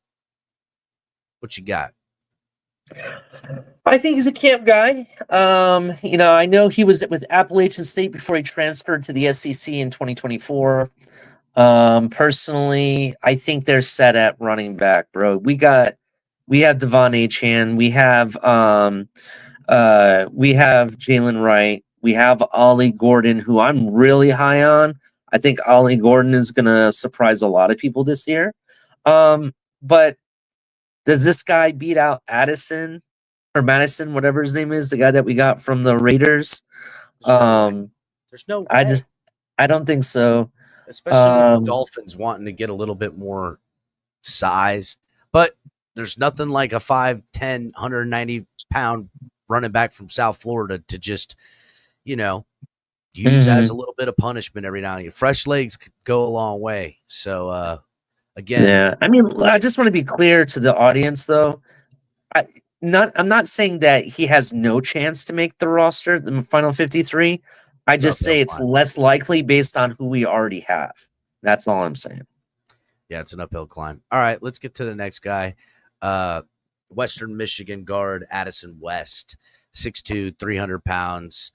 C: What you got?
E: I think he's a camp guy. I know he was with Appalachian State before he transferred to the SEC in 2024. Personally, I think they're set at running back, bro. We have Devon Achane, we have Jalen Wright, we have Ollie Gordon, who I'm really high on. I think Ollie Gordon is gonna surprise a lot of people this year. But does this guy beat out Addison or Madison, whatever his name is, the guy that we got from the Raiders?
C: There's no way.
E: I don't think so.
C: Especially with the Dolphins wanting to get a little bit more size. But there's nothing like a 5'10", 190-pound running back from South Florida to just, use as a little bit of punishment every now and again. Fresh legs could go a long way. So, again.
E: Yeah, I mean, I just want to be clear to the audience, though. I'm not saying that he has no chance to make the roster, the final 53. I just say it's less likely based on who we already have. That's all I'm saying.
C: Yeah, it's an uphill climb. All right, let's get to the next guy. Western Michigan guard Addison West, 6'2", 300 pounds,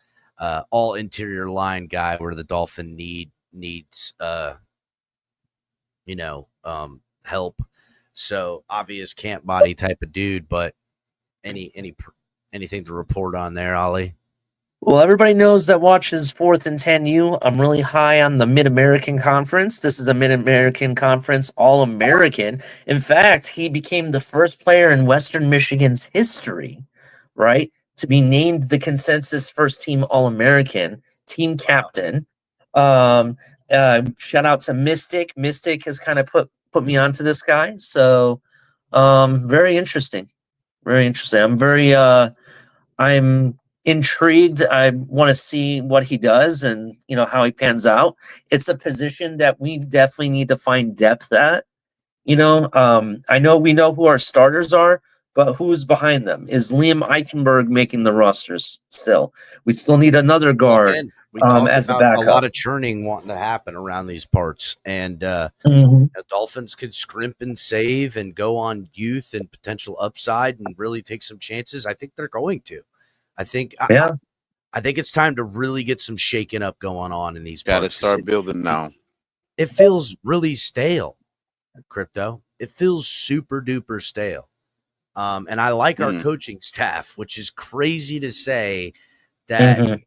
C: all interior line guy where the Dolphin needs help. So obvious camp body type of dude, but anything to report on there, Ollie?
E: Well, everybody knows that watches 4th and 10U. I'm really high on the Mid-American Conference. This is a Mid-American Conference All-American. In fact, he became the first player in Western Michigan's history, right, to be named the consensus first-team All-American, team captain. Shout out to Mystic. Mystic has kind of put me onto this guy. So very interesting. Very interesting. I'm intrigued. I want to see what he does and how he pans out. It's a position that we definitely need to find depth at. I know we know who our starters are, but who's behind them? Is Liam Eichenberg making the rosters still? We still need another
C: Well,
E: guard
C: again, we talked
E: as a
C: about a
E: backup.
C: lot of churning wanting to happen around these parts, and
E: Mhm.
C: the Dolphins could scrimp and save and go on youth and potential upside and really take some chances. I think they're going to. I think
E: Yeah.
C: I think it's time to really get some shaking up going on in these
F: Got to
C: parts. 'Cause
F: start building now.
C: It feels really stale, Crypto. It feels super duper stale. And I like our coaching staff, which is crazy to say that
E: Mhm.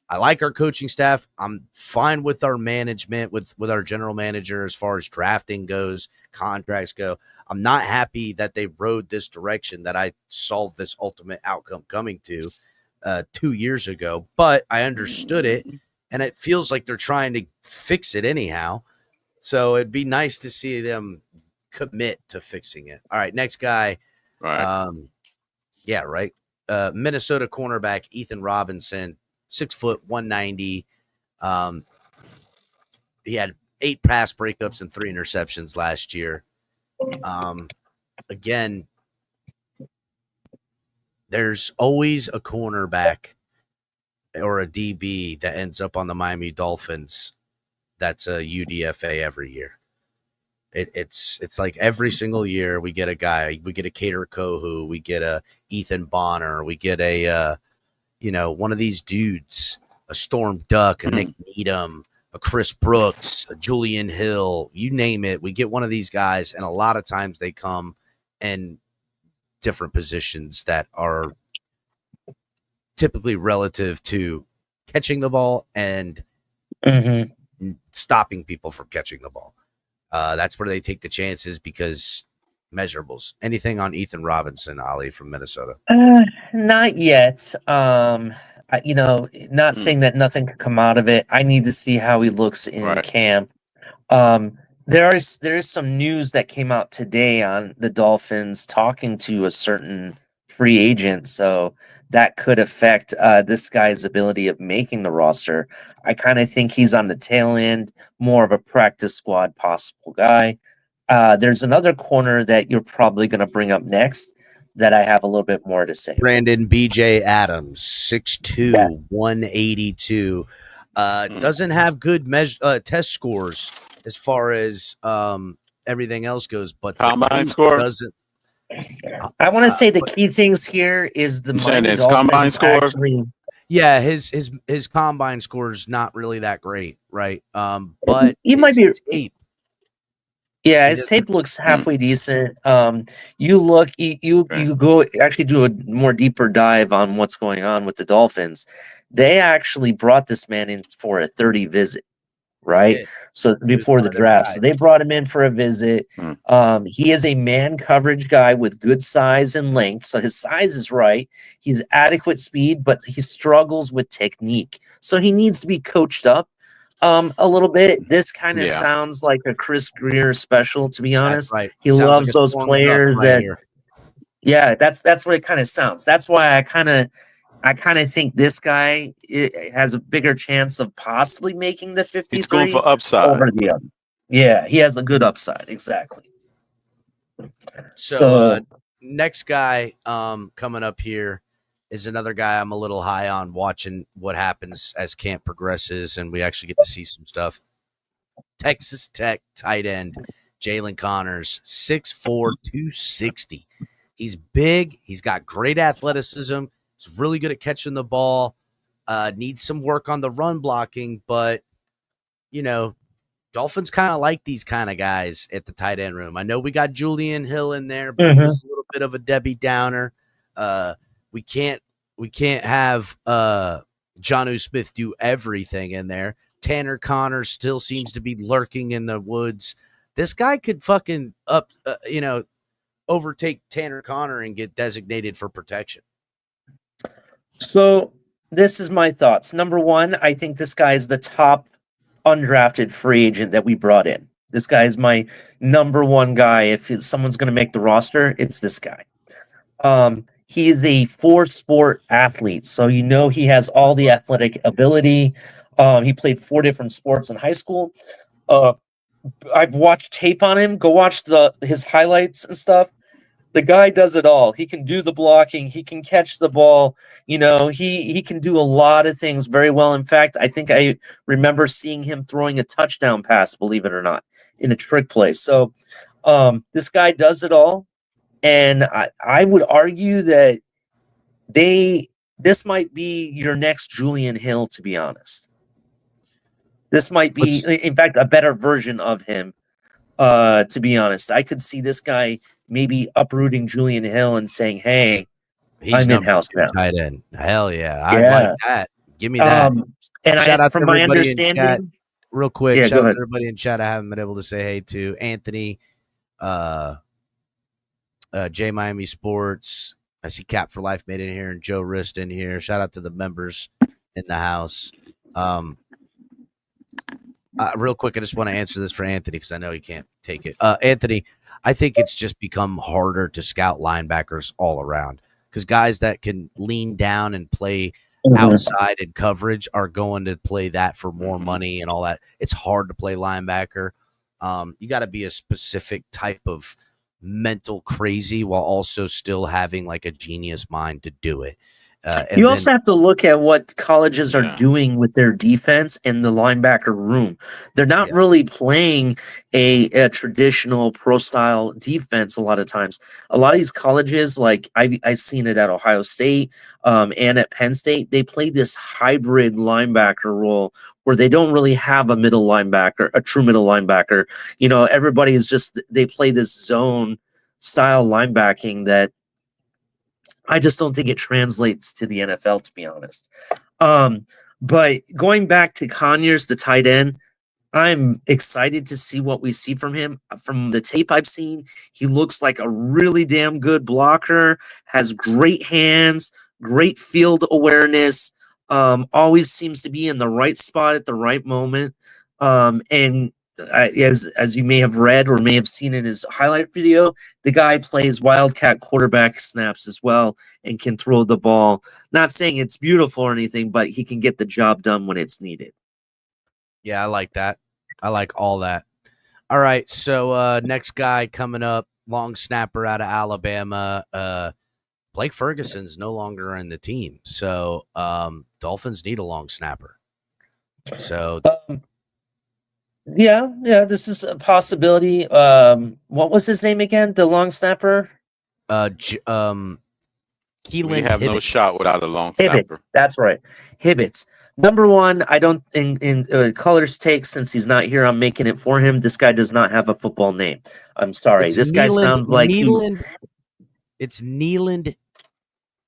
C: I like our coaching staff. I'm fine with our management, with our general manager as far as drafting goes, contracts go. I'm not happy that they rode this direction that I saw this ultimate outcome coming to 2 years ago, but I understood it, and it feels like they're trying to fix it anyhow. So it'd be nice to see them commit to fixing it. All right, next guy.
F: Right.
C: Yeah, right. Minnesota cornerback Ethan Robinson, 6 foot 190. He had 8 pass breakups and 3 interceptions last year. Again, there's always a cornerback or a DB that ends up on the Miami Dolphins that's a UDFA every year. It's like every single year we get a guy, we get a Cater Kohu, we get a Ethan Bonner, we get a one of these dudes, a Storm Duck, a Nick Needham, a Chris Brooks, a Julian Hill, you name it. We get one of these guys, and a lot of times they come in different positions that are typically relative to catching the ball and stopping people from catching the ball. That's where they take the chances because measurables. Anything on Ethan Robinson, Ali, from Minnesota?
E: Not yet. Not saying that nothing could come out of it. I need to see how he looks in camp. There is some news that came out today on the Dolphins talking to a certain free agent, so that could affect this guy's ability of making the roster. I kind of think he's on the tail end, more of a practice squad possible guy. There's another corner that you're probably going to bring up next that I have a little bit more to say.
C: Brandon BJ Adams, 6'2", 182. Doesn't have good test scores as far as everything else goes, but
F: combine score
C: doesn't.
E: I want to say the key things here is the Miami Dolphins actually.
C: Yeah, his combine score is not really that great, right? But
E: he might be
C: tape.
E: Yeah, his tape looks halfway decent. You go actually do a more deeper dive on what's going on with the Dolphins. They actually brought this man in for a 30 visit, right? So before the draft, so they brought him in for a visit. He is a man coverage guy with good size and length, so his size is right. He's adequate speed, but he struggles with technique, so he needs to be coached up a little bit. This kind of sounds like a Chris Greer special, to be honest.
C: Right.
E: He
C: sounds
E: loves
C: like
E: those players that's what it kind of sounds. That's why I kind of think this guy has a bigger chance of possibly making the 53
F: He's going for upside
E: over the other. Yeah, he has a good upside, exactly.
C: So next guy coming up here is another guy I'm a little high on, watching what happens as camp progresses and we actually get to see some stuff. Texas Tech tight end Jalen Connors, 6'4", 260. He's big. He's got great athleticism. He's really good at catching the ball. Needs some work on the run blocking, but, Dolphins kind of like these kind of guys at the tight end room. I know we got Julian Hill in there, but he was a little bit of a Debbie Downer. We can't have Jonnu Smith do everything in there. Tanner Connor still seems to be lurking in the woods. This guy could fucking overtake Tanner Connor and get designated for protection.
E: So this is my thoughts. Number one, I think this guy is the top undrafted free agent that we brought in. This guy is my number one guy. If someone's going to make the roster, it's this guy. He is a 4-sport athlete, so he has all the athletic ability. He played 4 different sports in high school. I've watched tape on him. Go watch his highlights and stuff. The guy does it all. He can do the blocking. He can catch the ball. He can do a lot of things very well. In fact, I think I remember seeing him throwing a touchdown pass, believe it or not, in a trick play. So this guy does it all. And I would argue that this might be your next Julian Hill, to be honest. This might be, in fact, a better version of him. To be honest, I could see this guy maybe uprooting Julian Hill and saying, "Hey,
C: He's
E: I'm in
C: number
E: house
C: 2
E: now."
C: tight end. Hell yeah. I'd like
E: Yeah.
C: that. Give me that.
E: And
C: Shout out to
E: from my
C: everybody in chat.
E: understanding,
C: Real quick,
E: yeah,
C: shout
E: go
C: out
E: ahead.
C: to everybody in chat I haven't been able to say hey to. Anthony, J Miami Sports. I see Cap for Life made in here and Joe Rist in here. Shout out to the members in the house. Real quick, I just want to answer this for Anthony because I know he can't take it. Anthony, I think it's just become harder to scout linebackers all around because guys that can lean down and play outside in coverage are going to play that for more money and all that. It's hard to play linebacker. You got to be a specific type of mental crazy while also still having like a genius mind to do it.
E: You also have to look at what colleges are doing with their defense in the linebacker room. They're not really playing a traditional pro style defense a lot of times. A lot of these colleges, like I've seen it at Ohio State and at Penn State, they play this hybrid linebacker role where they don't really have a middle linebacker, a true middle linebacker. Everybody is just, they play this zone style linebacking that I just don't think it translates to the NFL, to be honest. But going back to Conyers, the tight end, I'm excited to see what we see from him. From the tape I've seen, he looks like a really damn good blocker, has great hands, great field awareness, always seems to be in the right spot at the right moment. And as you may have read or may have seen in his highlight video, the guy plays wildcat quarterback snaps as well and can throw the ball. Not saying it's beautiful or anything, but he can get the job done when it's needed.
C: Yeah, I like that. I like all that. All right, so next guy coming up, long snapper out of Alabama. Blake Ferguson's no longer in the team, so Dolphins need a long snapper. So
E: yeah, this is a possibility. What was his name again? The long snapper?
C: Keelan
F: We have no
C: Hibbett.
F: shot without a long snapper.
E: Hibbets. That's right. Hibbets. Number one, I don't in Color's take, since he's not here, I'm making it for him. This guy does not have a football name. I'm sorry.
C: It's
E: This guy sounds like
C: it's Neeland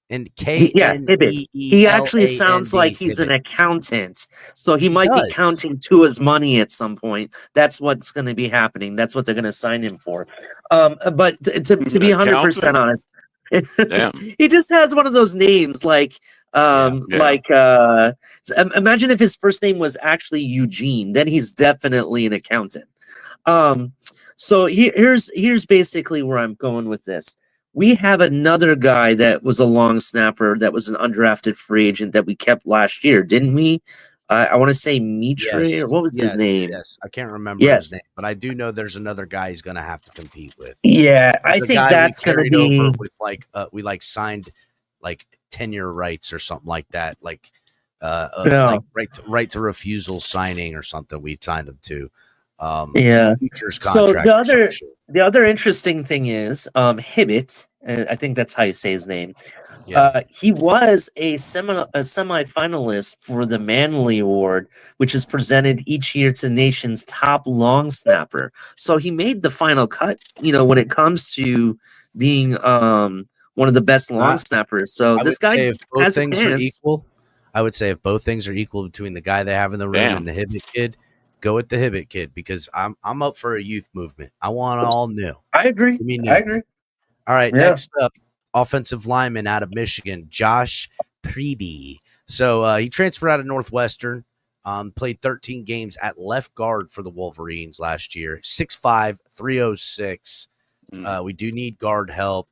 C: and
E: Hibbets. He actually sounds like he's an accountant. So he might be counting Tua's money at some point. That's what's going to be happening. That's what they're going to sign him for. But to be 100% honest, he just has one of those names like imagine if his first name was actually Eugene, then he's definitely an accountant. So here's basically where I'm going with this. We have another guy that was a long snapper that was an undrafted free agent that we kept last year, didn't we? I want to say Mitre, or what was his name?
C: Yes, I can't remember his name, but I do know there's another guy he's going to have to compete with.
E: Yeah, I think that's going to be
C: over with we signed like tenure rights or something like that, like right to refusal signing or something. We signed him to. Futures contract.
E: So the other interesting thing is Hibbett, I think that's how you say his name. Yeah. He was a semifinalist for the Manley Award, which is presented each year to the nation's top long snapper. So he made the final cut, when it comes to being one of the best long snappers. So this guy has a chance.
C: I would say if both things are equal between the guy they have in the room and the Hibbett kid, go with the Hibbett kid because I'm up for a youth movement. I want all new.
E: I agree. I agree.
C: All right, next up, offensive lineman out of Michigan, Josh Preby. So he transferred out of Northwestern, played 13 games at left guard for the Wolverines last year, 6'5", 306. We do need guard help.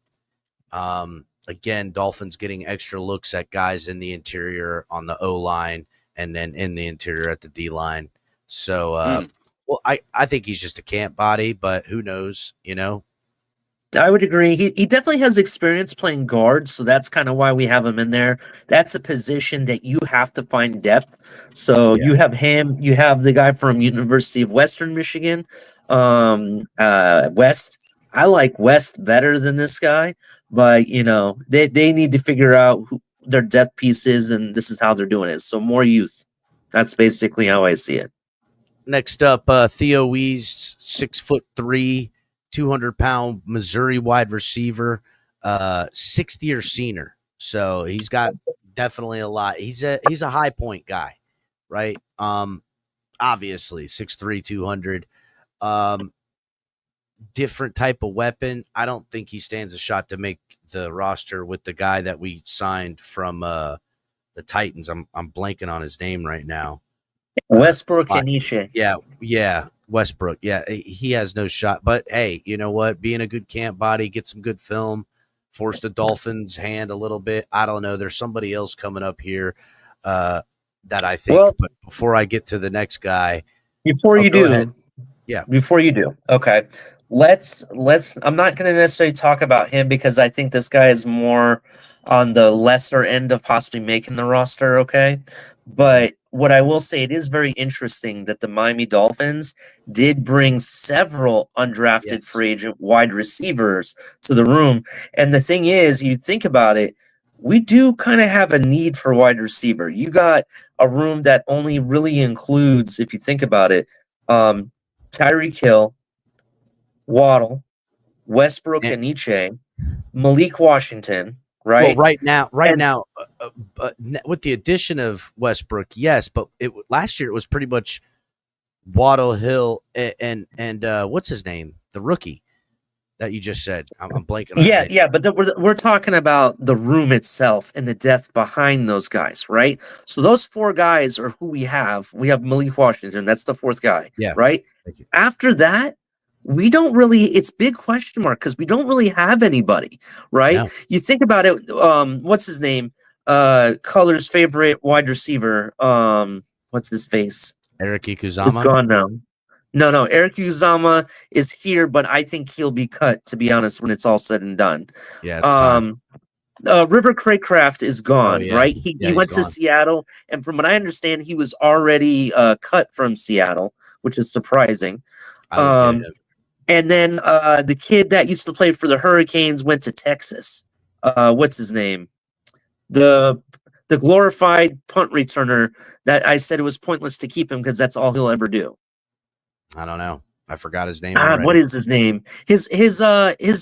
C: Again, Dolphins getting extra looks at guys in the interior on the O-line and then in the interior at the D-line. So, well, I think he's just a camp body, but who knows,
E: I would agree. He definitely has experience playing guard, so that's kind of why we have him in there. That's a position that you have to find depth. So
C: Yeah.
E: you have him, you have the guy from University of Western Michigan, West. I like West better than this guy, but they need to figure out who their depth piece is, and this is how they're doing it. So more youth. That's basically how I see it.
C: Next up, Theo Wees, 6'3", 200-pound Missouri wide receiver, sixth year senior. So he's got definitely a lot. He's a high point guy, right? Obviously 6'3", 200. Different type of weapon. I don't think he stands a shot to make the roster with the guy that we signed from the Titans. I'm blanking on his name right now.
E: Westbrook and Ishe.
C: Yeah, Westbrook. Yeah, he has no shot. But hey, you know what? Being a good camp body, get some good film, force the Dolphins' hand a little bit. I don't know. There's somebody else coming up here that I think.
E: Well,
C: but before I get to the next guy,
E: before you
C: go ahead.
E: do,
C: Yeah.
E: Before you do, okay. Let's I'm not going to necessarily talk about him because I think this guy is more on the lesser end of possibly making the roster, okay? But what I will say, it is very interesting that the Miami Dolphins did bring several undrafted
C: Yes.
E: free agent wide receivers to the room. And the thing is, you think about it, we do kind of have a need for wide receiver. You got a room that only really includes, if you think about it, Tyreek Hill, Waddle, Westbrook
C: And,
E: and Nietzsche, Malik Washington,
C: well,
E: right?
C: right now,
E: And
C: with the addition of Westbrook, yes, but last year it was pretty much Waddle, Hill, and what's his name, the rookie that you just said. I'm blanking on his name.
E: yeah, but we're talking about the room itself and the depth behind those guys, right? So those four guys are who we have. We have Malik Washington, that's the fourth guy,
C: Yeah.
E: right?
C: Thank you.
E: After that, we don't really, it's big question mark because we don't really have anybody, right?
C: No.
E: You think about it, what's his name? Color's favorite wide receiver. What's his face?
C: Eric
E: Is
C: Ikuzama.
E: gone now. No. Eric Uzama is here, but I think he'll be cut, to be honest, when it's all said and done.
C: Yeah, it's time.
E: River Craycraft is gone,
C: yeah.
E: right? He
C: Yeah,
E: went
C: he's
E: to
C: gone.
E: Seattle, and from what I understand, he was already cut from Seattle, which is surprising.
C: Yeah.
E: And then the kid that used to play for the Hurricanes went to Texas. What's his name? The glorified punt returner that I said it was pointless to keep him because that's all he'll ever do.
C: I don't know. I forgot his name
E: God,
C: already.
E: what is his name? His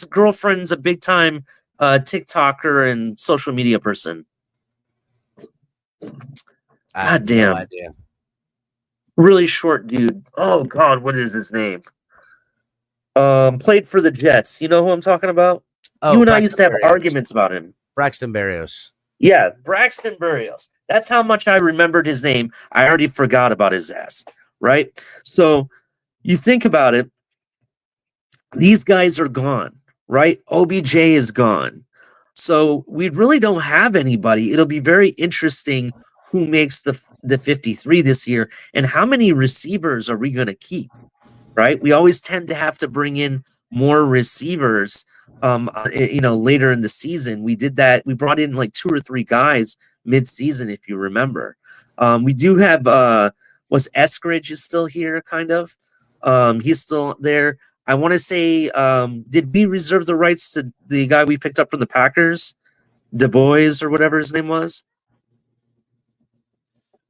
E: girlfriend's a big time TikToker and social media person.
C: I have
E: God damn.
C: no idea.
E: Really short dude. Oh God, what is his name? Played for the Jets. You know who I'm talking about?
C: Oh,
E: You and I used to have
C: Braxton Berrios.
E: arguments about him.
C: Braxton Berrios.
E: Yeah, Braxton Berrios. That's how much I remembered his name. I already forgot about his ass. Right? So you think about it, these guys are gone, right? OBJ is gone. So we really don't have anybody. It'll be very interesting who makes the 53 this year and how many receivers are we going to keep, right? We always tend to have to bring in more receivers later in the season. We did that. We brought in like 2 or 3 guys mid-season, if you remember. We do have was Eskridge is still here, kind of. He's still there. I want to say, did we reserve the rights to the guy we picked up from the Packers, Du Bois or whatever his name was?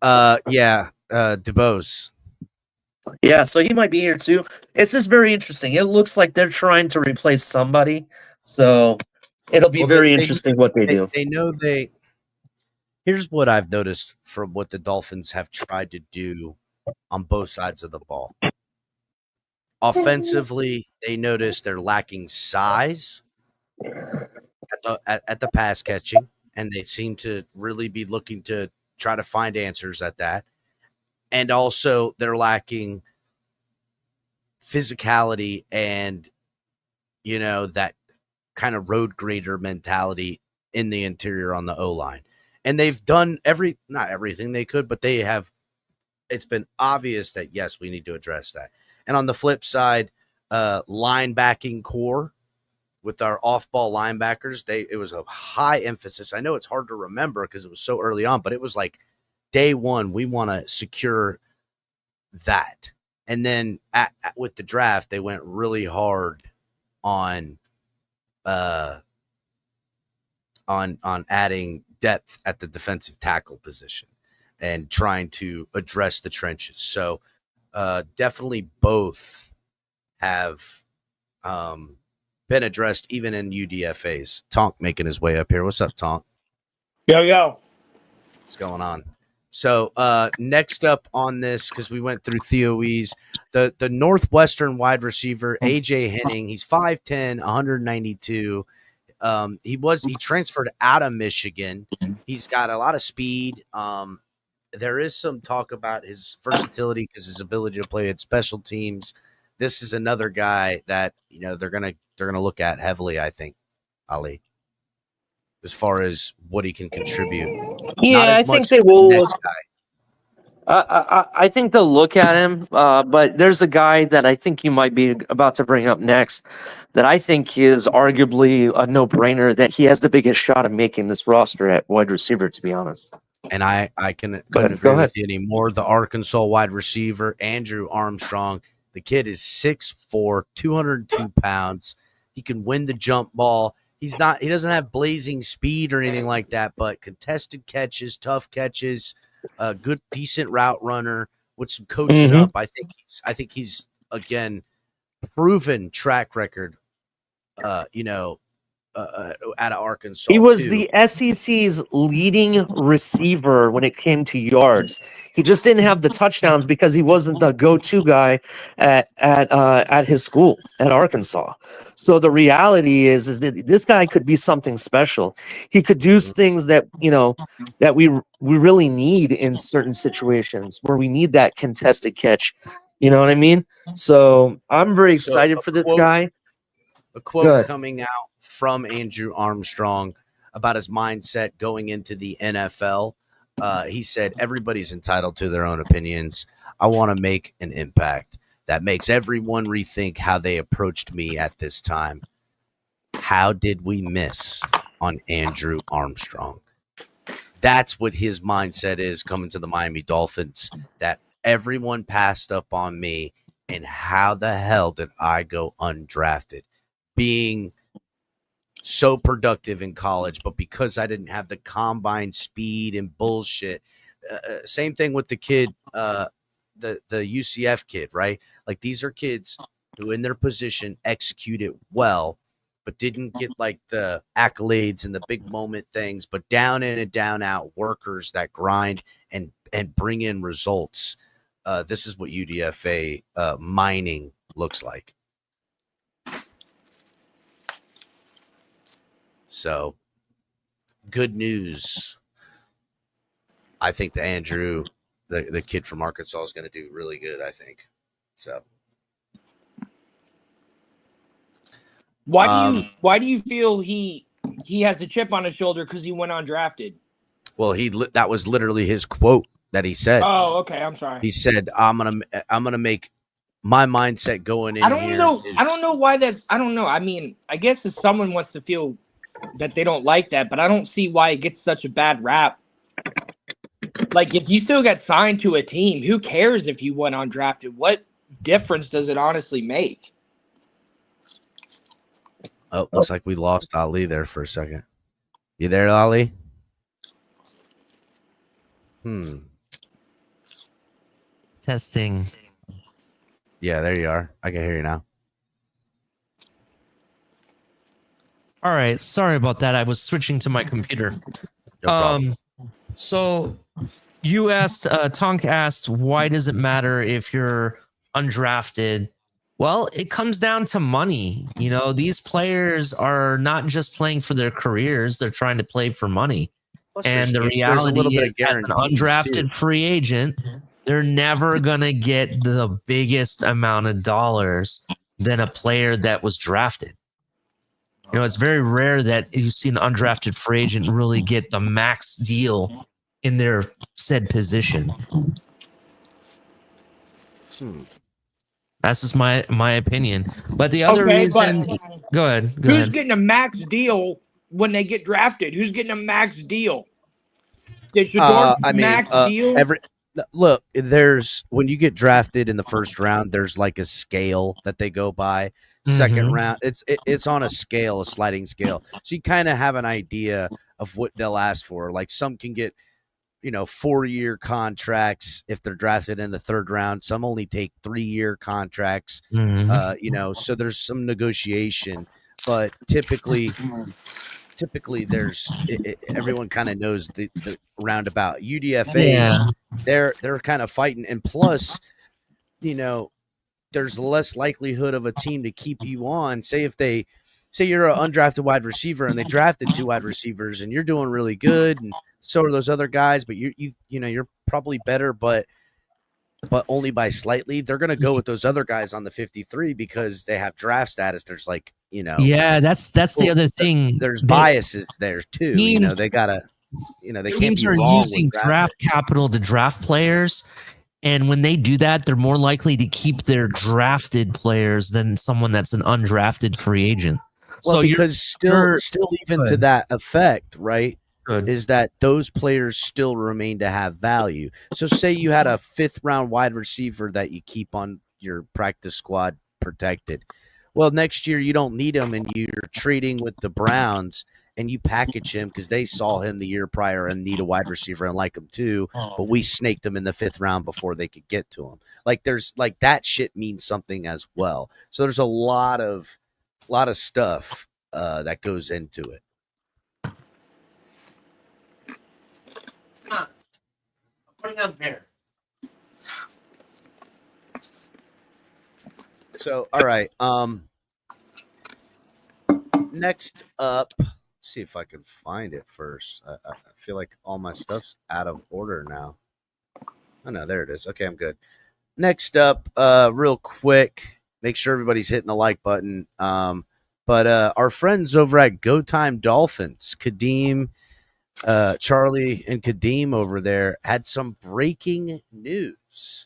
C: DeBose.
E: Yeah, so he might be here too. It's just very interesting. It looks like they're trying to replace somebody, so it'll be very interesting what they do.
C: They know they. Here's what I've noticed from what the Dolphins have tried to do on both sides of the ball. Offensively, they notice they're lacking size at the pass catching, and they seem to really be looking to try to find answers at that. And also, they're lacking physicality and, that kind of road grader mentality in the interior on the O-line. And they've done not everything they could, but they have. It's been obvious that, yes, we need to address that. And on the flip side, linebacking core with our off-ball linebackers, it was a high emphasis. I know it's hard to remember because it was so early on, but it was like day one, we want to secure that. And then with the draft, they went really hard on adding depth at the defensive tackle position and trying to address the trenches. So definitely both have been addressed even in UDFAs. Tonk making his way up here. What's up, Tonk?
G: Yo.
C: What's going on? So next up on this, because we went through Theoes, the Northwestern wide receiver, AJ Henning. He's 5'10", 192. He transferred out of Michigan. He's got a lot of speed. There is some talk about his versatility because his ability to play at special teams. This is another guy that they're gonna look at heavily, I think, Ali, as far as what he can contribute.
E: Yeah, I think they will. I think they'll look at him, but there's a guy that I think you might be about to bring up next that I think is arguably a no-brainer that he has the biggest shot of making this roster at wide receiver, to be honest.
C: And I couldn't agree with you anymore. The Arkansas wide receiver, Andrew Armstrong. The kid is 6'4", 202 pounds. He can win the jump ball. He doesn't have blazing speed or anything like that, but contested catches, tough catches, a good, decent route runner with some coaching up. I think he's again proven track record. Out of Arkansas.
E: He was the SEC's leading receiver when it came to yards. He just didn't have the touchdowns because he wasn't the go-to guy at his school at Arkansas. So the reality is that this guy could be something special. He could do things that we really need in certain situations where we need that contested catch. You know what I mean? So I'm very excited for this guy.
C: A quote coming out from Andrew Armstrong about his mindset going into the NFL. He said, everybody's entitled to their own opinions. I want to make an impact that makes everyone rethink how they approached me at this time. How did we miss on Andrew Armstrong? That's what his mindset is coming to the Miami Dolphins, that everyone passed up on me, and how the hell did I go undrafted? Being so productive in college, but because I didn't have the combine speed and bullshit. Same thing with the kid, the UCF kid, right? Like, these are kids who in their position execute it well, but didn't get like the accolades and the big moment things, but down in and down out workers that grind and bring in results. This is what UDFA mining looks like. So, good news. I think the Andrew, the kid from Arkansas, is going to do really good, I think. So,
G: why do you feel he has a chip on his shoulder because he went undrafted?
C: Well, that was literally his quote that he said.
G: Oh, okay. I'm sorry.
C: He said, "I'm gonna make my mindset going in."
G: I don't know why that's. I don't know. I mean, I guess if someone wants to feel that they don't like that, but I don't see why it gets such a bad rap. Like, if you still got signed to a team, who cares if you went undrafted? What difference does it honestly make?
C: Oh, looks like we lost Ali there for a second. You there, Ali?
H: Testing.
C: Yeah, there you are. I can hear you now.
H: All right, sorry about that. I was switching to my computer.
C: No problem.
H: So you asked, Tonk asked, why does it matter if you're undrafted? Well, it comes down to money. You know, these players are not just playing for their careers; they're trying to play for money.
C: Plus,
H: And the reality is, as an undrafted free agent, they're never gonna get the biggest amount of dollars than a player that was drafted. You know, it's very rare that you see an undrafted free agent really get the max deal in their said position. That's just my opinion. But the other reason, go ahead.
G: Who's getting a max deal when they get drafted? Who's getting a max deal? Did Shador max deal?
C: Look, there's when you get drafted in the first round, there's like a scale that they go by. Second round, it's on a scale, a sliding scale. So you kind of have an idea of what they'll ask for. Like some can get, 4-year contracts if they're drafted in the third round. Some only take 3-year contracts. So there's some negotiation, but typically there's everyone kind of knows the roundabout. UDFAs, they're kind of fighting, and plus, there's less likelihood of a team to keep you on. Say you're an undrafted wide receiver and they drafted 2 wide receivers and you're doing really good, and so are those other guys, but you're probably better, but only by slightly. They're going to go with those other guys on the 53 because they have draft status. There's like,
H: yeah, that's the other thing.
C: There's biases there too.
H: Teams,
C: they gotta, they can't
H: teams
C: be
H: are
C: wrong
H: using draft capital to draft players. And when they do that, they're more likely to keep their drafted players than someone that's an undrafted free agent.
C: Well,
H: so
C: because still even to that effect, right, is that those players still remain to have value. So say you had a 5th round wide receiver that you keep on your practice squad protected. Well, next year you don't need him and you're trading with the Browns and you package him because they saw him the year prior and need a wide receiver and like him too, but we snaked him in the 5th round before they could get to him. Like there's like that shit means something as well. So there's a lot of stuff that goes into it.
E: I'm putting up there.
C: So, all right. Next up, let's see if I can find it first. I feel like all my stuff's out of order now. Oh, no, there it is. Okay, I'm good. Next up, real quick, make sure everybody's hitting the like button. But our friends over at Go Time Dolphins, Kadeem, Charlie, and Kadeem over there had some breaking news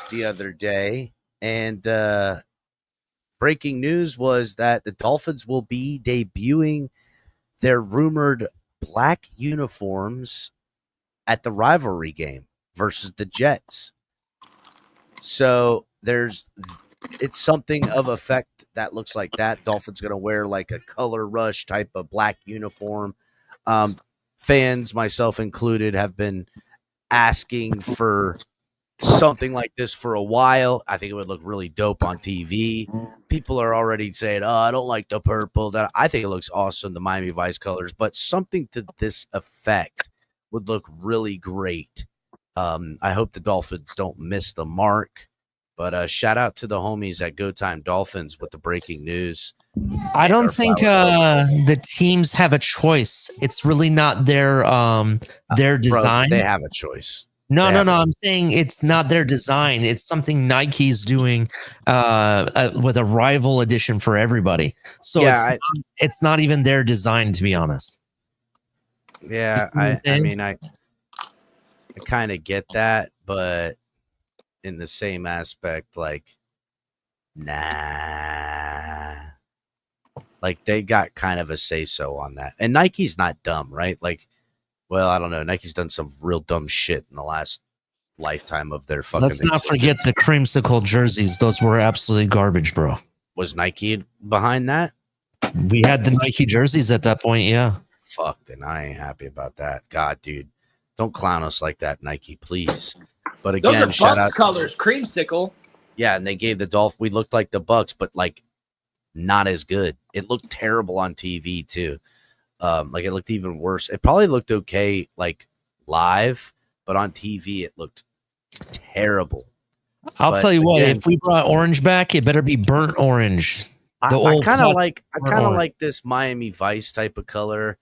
C: the other day. And breaking news was that the Dolphins will be debuting their rumored black uniforms at the rivalry game versus the Jets. So it's something of effect that looks like that. Dolphins going to wear like a color rush type of black uniform. Fans, myself included, have been asking for something like this for a while. I think it would look really dope on TV. People are already saying, "Oh, I don't like the purple." That I think it looks awesome, the Miami Vice colors, but something to this effect would look really great. I hope the Dolphins don't miss the mark. But shout out to the homies at Go Time Dolphins with the breaking news.
H: I don't think the teams have a choice. It's really not their design.
C: Bro, they have a choice.
H: No. I'm saying it's not their design. It's something Nike's doing with a rival edition for everybody. So yeah, it's not even their design, to be honest.
C: Yeah, I mean, I kind of get that, but in the same aspect, like, nah. Like, they got kind of a say-so on that. And Nike's not dumb, right? Like, well, I don't know. Nike's done some real dumb shit in the last lifetime of their fucking
H: Let's not forget the creamsicle jerseys. Those were absolutely garbage, bro.
C: Was Nike behind that?
H: We had the Nike jerseys at that point, yeah.
C: Fuck, then I ain't happy about that. God, dude. Don't clown us like that, Nike, please. But again,
G: those are
C: shout
G: Bucks
C: out
G: colors, creamsicle.
C: Yeah, and they gave the Dolphins. We looked like the Bucks, but like not as good. It looked terrible on TV too. Like it looked even worse. It probably looked okay like live, but on TV it looked terrible.
H: I'll tell you what, if we brought orange back, it better be burnt orange.
C: I kind of like this Miami Vice type of color,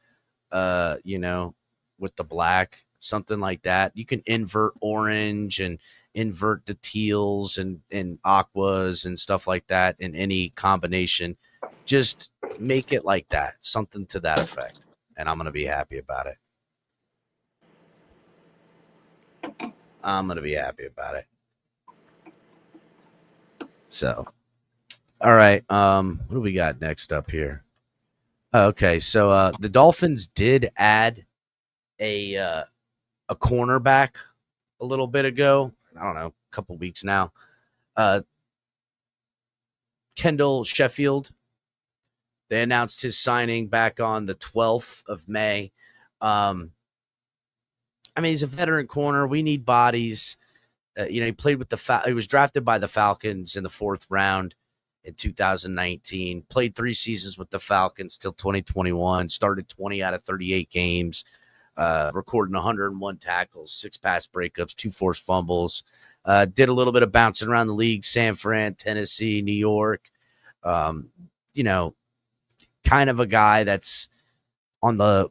C: with the black, something like that. You can invert orange and invert the teals and aquas and stuff like that in any combination. Just make it like that, something to that effect, and I'm going to be happy about it. So, all right. What do we got next up here? Okay, so the Dolphins did add a cornerback a little bit ago. I don't know, a couple weeks now. Kendall Sheffield. They announced his signing back on the 12th of May. I mean, he's a veteran corner. We need bodies. He played with he was drafted by the Falcons in the 4th round in 2019. Played 3 seasons with the Falcons till 2021. Started 20 out of 38 games. Recording 101 tackles, 6 pass breakups, 2 forced fumbles. Did a little bit of bouncing around the league: San Fran, Tennessee, New York. Kind of a guy that's on the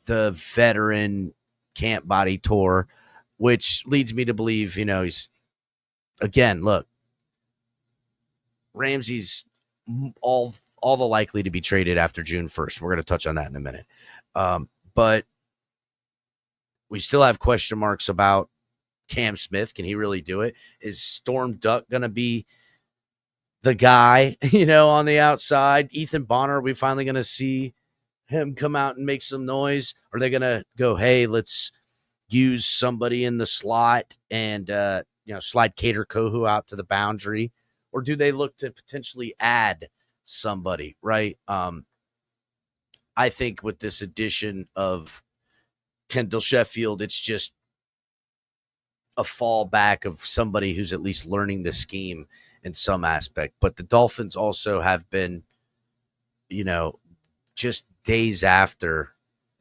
C: veteran camp body tour, which leads me to believe, he's, again, look, Ramsey's all the likely to be traded after June 1st. We're going to touch on that in a minute. But we still have question marks about Cam Smith. Can he really do it? Is Storm Duck going to be the guy, on the outside? Ethan Bonner, are we finally going to see him come out and make some noise? Are they going to go, hey, let's use somebody in the slot and, slide Cater Kohu out to the boundary? Or do they look to potentially add somebody, right? I think with this addition of Kendall Sheffield, it's just a fallback of somebody who's at least learning the scheme in some aspect. But the Dolphins also have been, just days after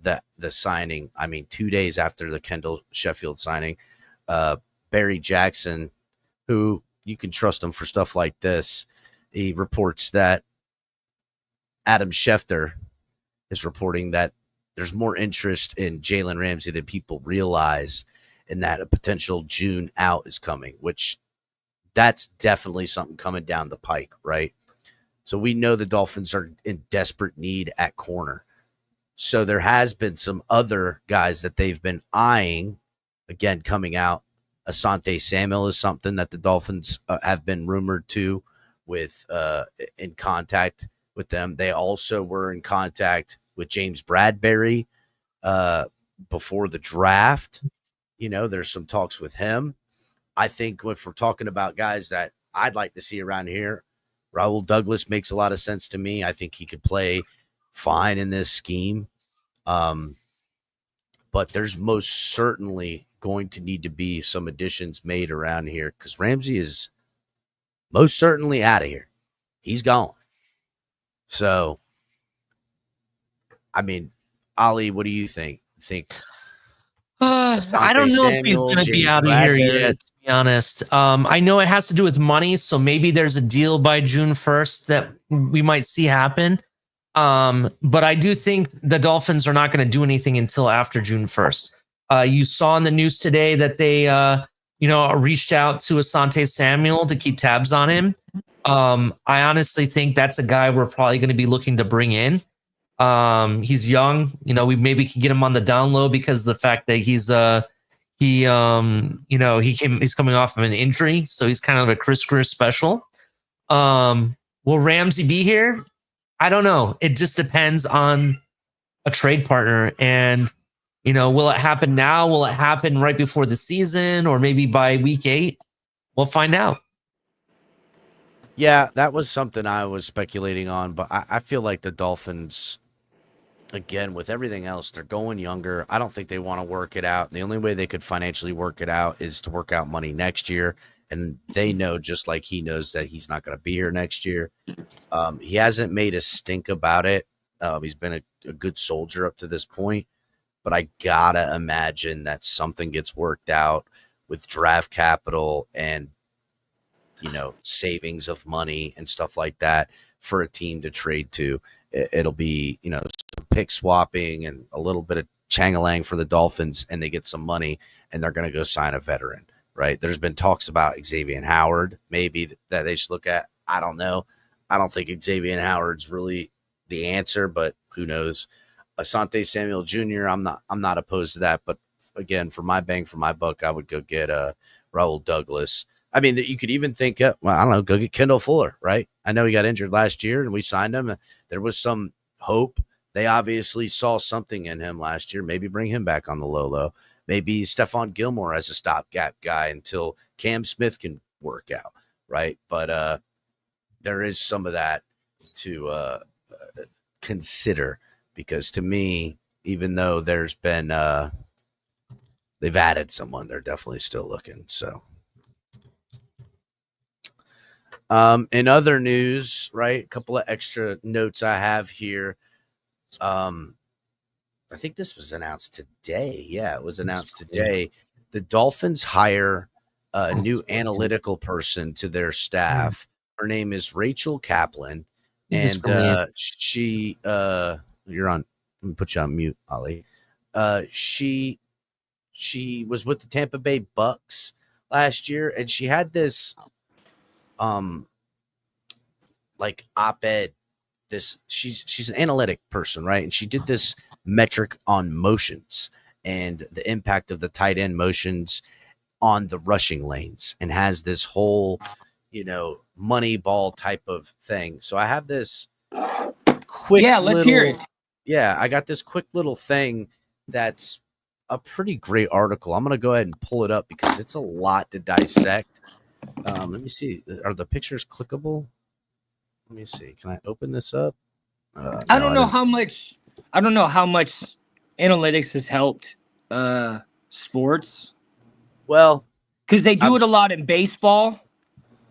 C: the signing, 2 days after the Kendall Sheffield signing, Barry Jackson, who you can trust him for stuff like this, he reports that Adam Schefter is reporting that there's more interest in Jalen Ramsey than people realize, and that a potential June out is coming, which that's definitely something coming down the pike, right? So we know the Dolphins are in desperate need at corner. So there has been some other guys that they've been eyeing, again, coming out. Asante Samuel is something that the Dolphins have been rumored to with in contact with them. They also were in contact with James Bradbury before the draft. There's some talks with him. I think if we're talking about guys that I'd like to see around here, Raul Douglas makes a lot of sense to me. I think he could play fine in this scheme. But there's most certainly going to need to be some additions made around here because Ramsey is most certainly out of here. He's gone. So, Ali, what do you think?
H: I don't know if he's going to be out of here yet, to be honest. I know it has to do with money, so maybe there's a deal by June 1st that we might see happen. But I do think the Dolphins are not going to do anything until after June 1st. You saw in the news today that they, reached out to Asante Samuel to keep tabs on him. I honestly think that's a guy we're probably going to be looking to bring in. He's young, we maybe can get him on the down low because of the fact that he's coming off of an injury, so he's kind of a Chris Greer special. Will Ramsey be here? I don't know. It just depends on a trade partner, and will it happen now? Will it happen right before the season, or maybe by week 8? We'll find out.
C: Yeah, that was something I was speculating on, but I feel like the Dolphins, again, with everything else, they're going younger. I don't think they want to work it out. The only way they could financially work it out is to work out money next year. And they know, just like he knows, that he's not going to be here next year. He hasn't made a stink about it. He's been a good soldier up to this point. But I got to imagine that something gets worked out with draft capital and, savings of money and stuff like that for a team to trade to. It'll be, some pick swapping and a little bit of Changalang for the Dolphins, and they get some money, and they're going to go sign a veteran, right? There's been talks about Xavier Howard, maybe that they should look at. I don't know. I don't think Xavier Howard's really the answer, but who knows? Asante Samuel Jr., I'm not opposed to that, but again, for my bang for my buck, I would go get Raul Douglas. I mean, that you could even think, well, I don't know, go get Kendall Fuller, right? I know he got injured last year and we signed him. There was some hope. They obviously saw something in him last year. Maybe bring him back on the low. Maybe Stephon Gilmore as a stopgap guy until Cam Smith can work out, right? But there is some of that to consider, because to me, even though there's been they've added someone, they're definitely still looking. So in other news, right, a couple of extra notes I have here. I think this was announced today. Yeah, it was announced today. The Dolphins hire a new analytical person to their staff. Her name is Rachel Kaplan, and she you're on. Let me put you on mute, Ollie. She was with the Tampa Bay Bucks last year, and she had this like op-ed. She's an analytic person, right? And she did this metric on motions and the impact of the tight end motions on the rushing lanes, and has this whole, money ball type of thing. So I have this quick
G: let's hear it.
C: Yeah, I got this quick little thing that's a pretty great article. I'm going to go ahead and pull it up because it's a lot to dissect. Let me see. Are the pictures clickable? Let me see. Can I open this up?
G: I don't know how much analytics has helped sports.
C: Well,
G: because they do it a lot in baseball.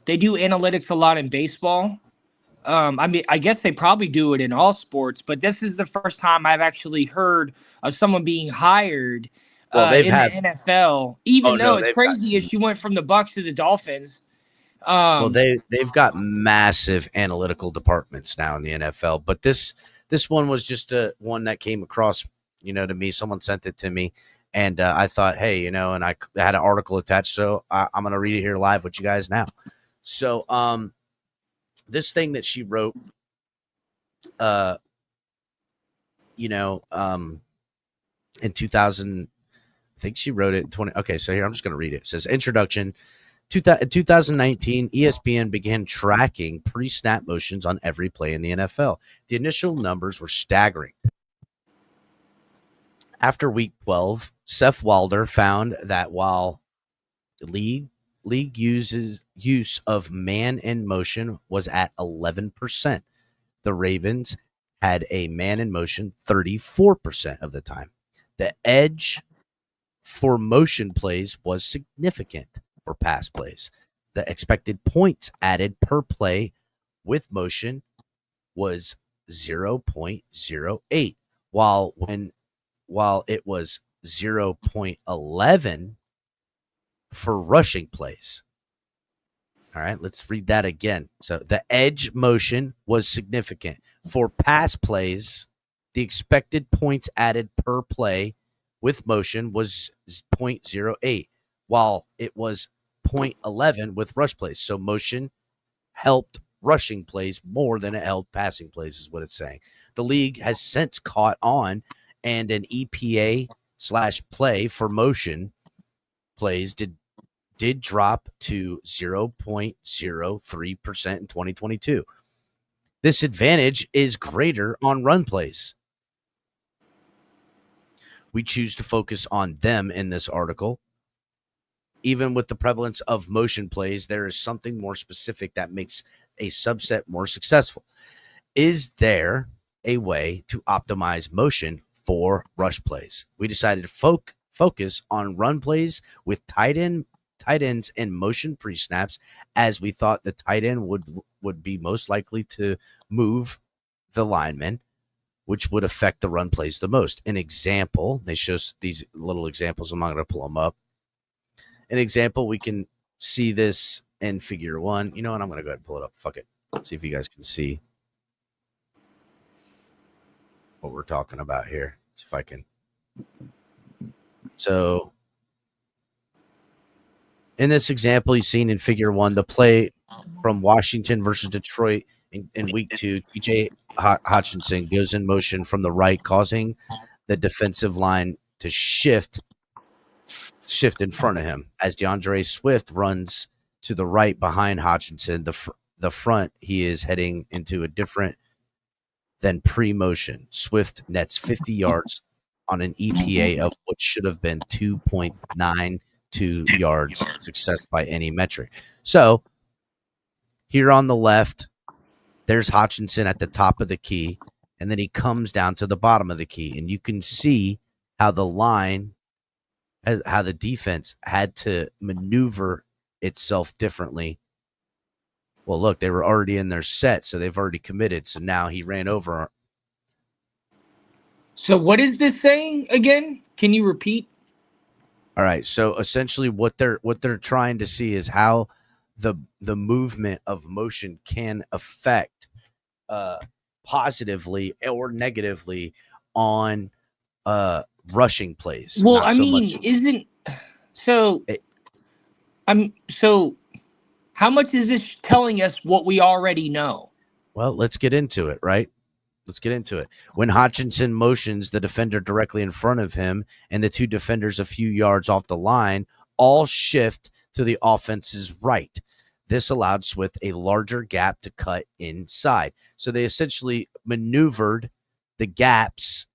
G: They do analytics a lot in baseball. I mean, I guess they probably do it in all sports, but this is the first time I've actually heard of someone being hired in the NFL. Even though it's crazy as she went from the Bucks to the Dolphins.
C: Well, they've got massive analytical departments now in the NFL, but this one was just one that came across, to me. Someone sent it to me, and I thought, hey, and I had an article attached, so I'm gonna read it here live with you guys now. So, this thing that she wrote, in 2000, I think she wrote it in 20. Okay, so here I'm just gonna read it. It says, introduction. In 2019, ESPN began tracking pre-snap motions on every play in the NFL. The initial numbers were staggering. After week 12, Seth Wilder found that while league use of man in motion was at 11%, the Ravens had a man in motion 34% of the time. The edge for motion plays was significant for pass plays. The expected points added per play with motion was 0.08, while it was 0.11 for rushing plays. All right, let's read that again. So the edge motion was significant for pass plays. The expected points added per play with motion was 0.08, while it was 0.11 with rush plays. So motion helped rushing plays more than it helped passing plays, is what it's saying. The league has since caught on, and an EPA/play for motion plays did drop to 0.03% in 2022. This advantage is greater on run plays. We choose to focus on them in this article. Even with the prevalence of motion plays, there is something more specific that makes a subset more successful. Is there a way to optimize motion for rush plays? We decided to focus on run plays with tight ends and motion pre-snaps, as we thought the tight end would be most likely to move the lineman, which would affect the run plays the most. An example, they show these little examples. I'm not going to pull them up. An example, we can see this in figure 1. You know what? I'm going to go ahead and pull it up. Fuck it. See if you guys can see what we're talking about here. See if I can. So in this example, you've seen in figure 1, the play from Washington versus Detroit in week 2, TJ Hutchinson goes in motion from the right, causing the defensive line to shift in front of him as DeAndre Swift runs to the right behind Hutchinson. The front, he is heading into a different than pre-motion. Swift nets 50 yards on an EPA of what should have been 2.92 yards, success by any metric. So here on the left, there's Hutchinson at the top of the key, and then he comes down to the bottom of the key, and you can see how the line, how the defense had to maneuver itself differently. Well, look, they were already in their set, so they've already committed. So now he ran over.
G: So what is this saying again? Can you repeat?
C: All right. So essentially what they're trying to see is how the movement of motion can affect positively or negatively on rushing plays.
G: Well,
C: Not
G: I
C: so
G: mean,
C: much.
G: isn't so so how much is this telling us what we already know?
C: Well, let's get into it, right? Let's get into it. When Hutchinson motions the defender directly in front of him and the two defenders a few yards off the line, all shift to the offense's right. This allowed Swift a larger gap to cut inside. So they essentially maneuvered the gaps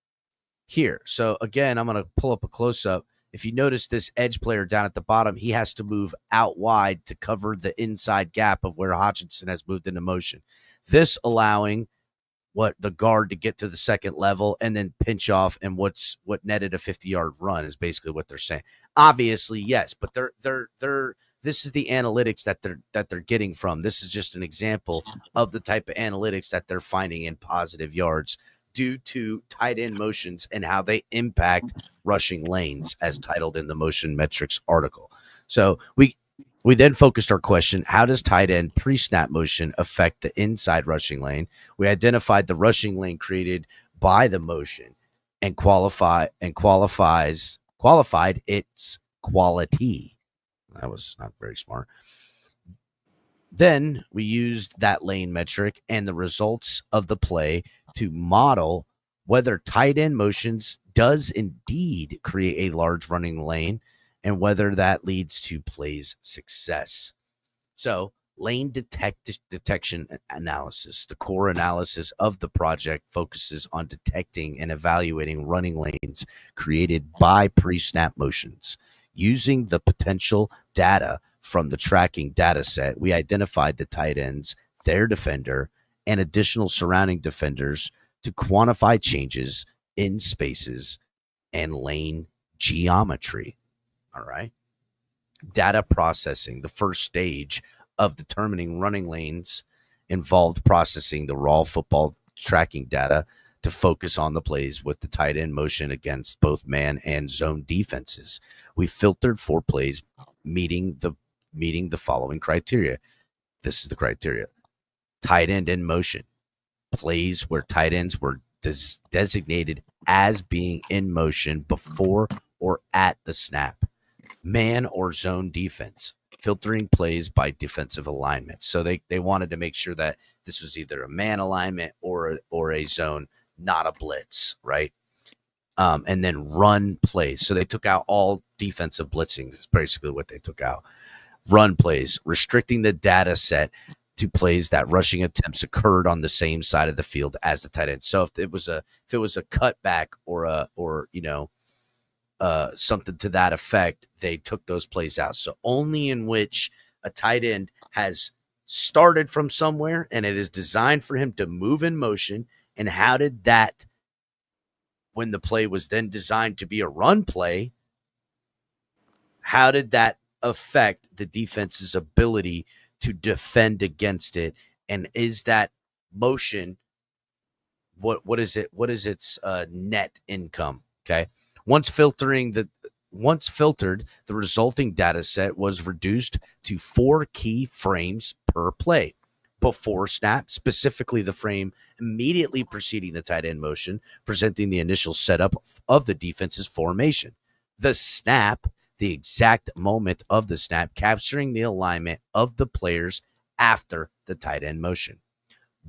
C: here. So again, I'm going to pull up a close-up. If you notice this edge player down at the bottom, he has to move out wide to cover the inside gap of where Hutchinson has moved into motion. This allowing the guard to get to the second level and then pinch off, and what netted a 50-yard run is basically what they're saying. Obviously, yes, but they're this is the analytics that they're getting from. This is just an example of the type of analytics that they're finding in positive yards due to tight end motions and how they impact rushing lanes, as titled in the Motion Metrics article. So we then focused our question, how does tight end pre-snap motion affect the inside rushing lane? We identified the rushing lane created by the motion and qualified its quality. That was not very smart. Then we used that lane metric and the results of the play to model whether tight end motions does indeed create a large running lane and whether that leads to plays success. So lane detection analysis, the core analysis of the project, focuses on detecting and evaluating running lanes created by pre-snap motions. Using the potential data from the tracking data set, we identified the tight ends, their defender, and additional surrounding defenders to quantify changes in spaces and lane geometry. All right. Data processing, the first stage of determining running lanes, involved processing the raw football tracking data to focus on the plays with the tight end motion against both man and zone defenses. We filtered 4 plays meeting the following criteria. This is the criteria. Tight end in motion. Plays where tight ends were designated as being in motion before or at the snap. Man or zone defense. Filtering plays by defensive alignment. So they wanted to make sure that this was either a man alignment or a zone, not a blitz, right? And then run plays. So they took out all defensive blitzing. Is basically what they took out. Run plays, restricting the data set to plays that rushing attempts occurred on the same side of the field as the tight end. So if it was a cutback or something to that effect, they took those plays out. So only in which a tight end has started from somewhere and it is designed for him to move in motion. And how did that, when the play was then designed to be a run play, how did that affect the defense's ability to defend against it? And is that motion, what is it? What is its net income? Okay. Once filtered, the resulting data set was reduced to 4 key frames per play. Before snap, specifically the frame immediately preceding the tight end motion, presenting the initial setup of the defense's formation. The snap, the exact moment of the snap, capturing the alignment of the players after the tight end motion.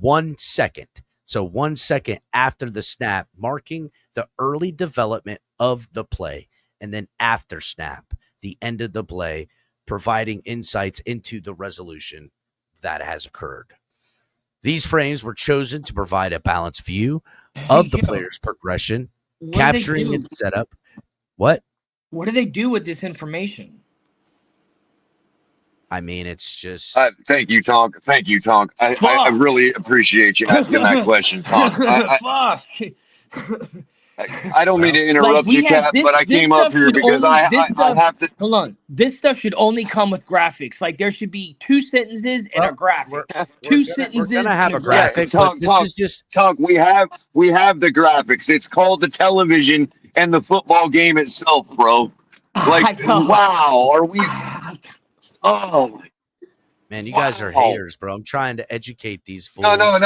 C: 1 second. So 1 second after the snap, marking the early development of the play. And then after snap, the end of the play, providing insights into the resolution that has occurred. These frames were chosen to provide a balanced view of the player's progression, capturing its setup. What?
G: What do they do with this information?
C: I mean, it's just.
I: Thank you, Tonk. Thank you, Tonk. I really appreciate you asking that question, Tonk.
G: Fuck.
I: I don't mean to interrupt you, Cap, but I came up here because I have to.
G: Hold on. This stuff should only come with graphics. Like there should be 2 sentences and a graphic. Two sentences.
C: We're gonna have a graphic.
I: Tonk,
C: this is just
I: Tonk. We have the graphics. It's called the television and the football game itself, bro. Like, wow, are we? Oh,
C: man, you guys are haters, bro. I'm trying to educate these fools.
I: No.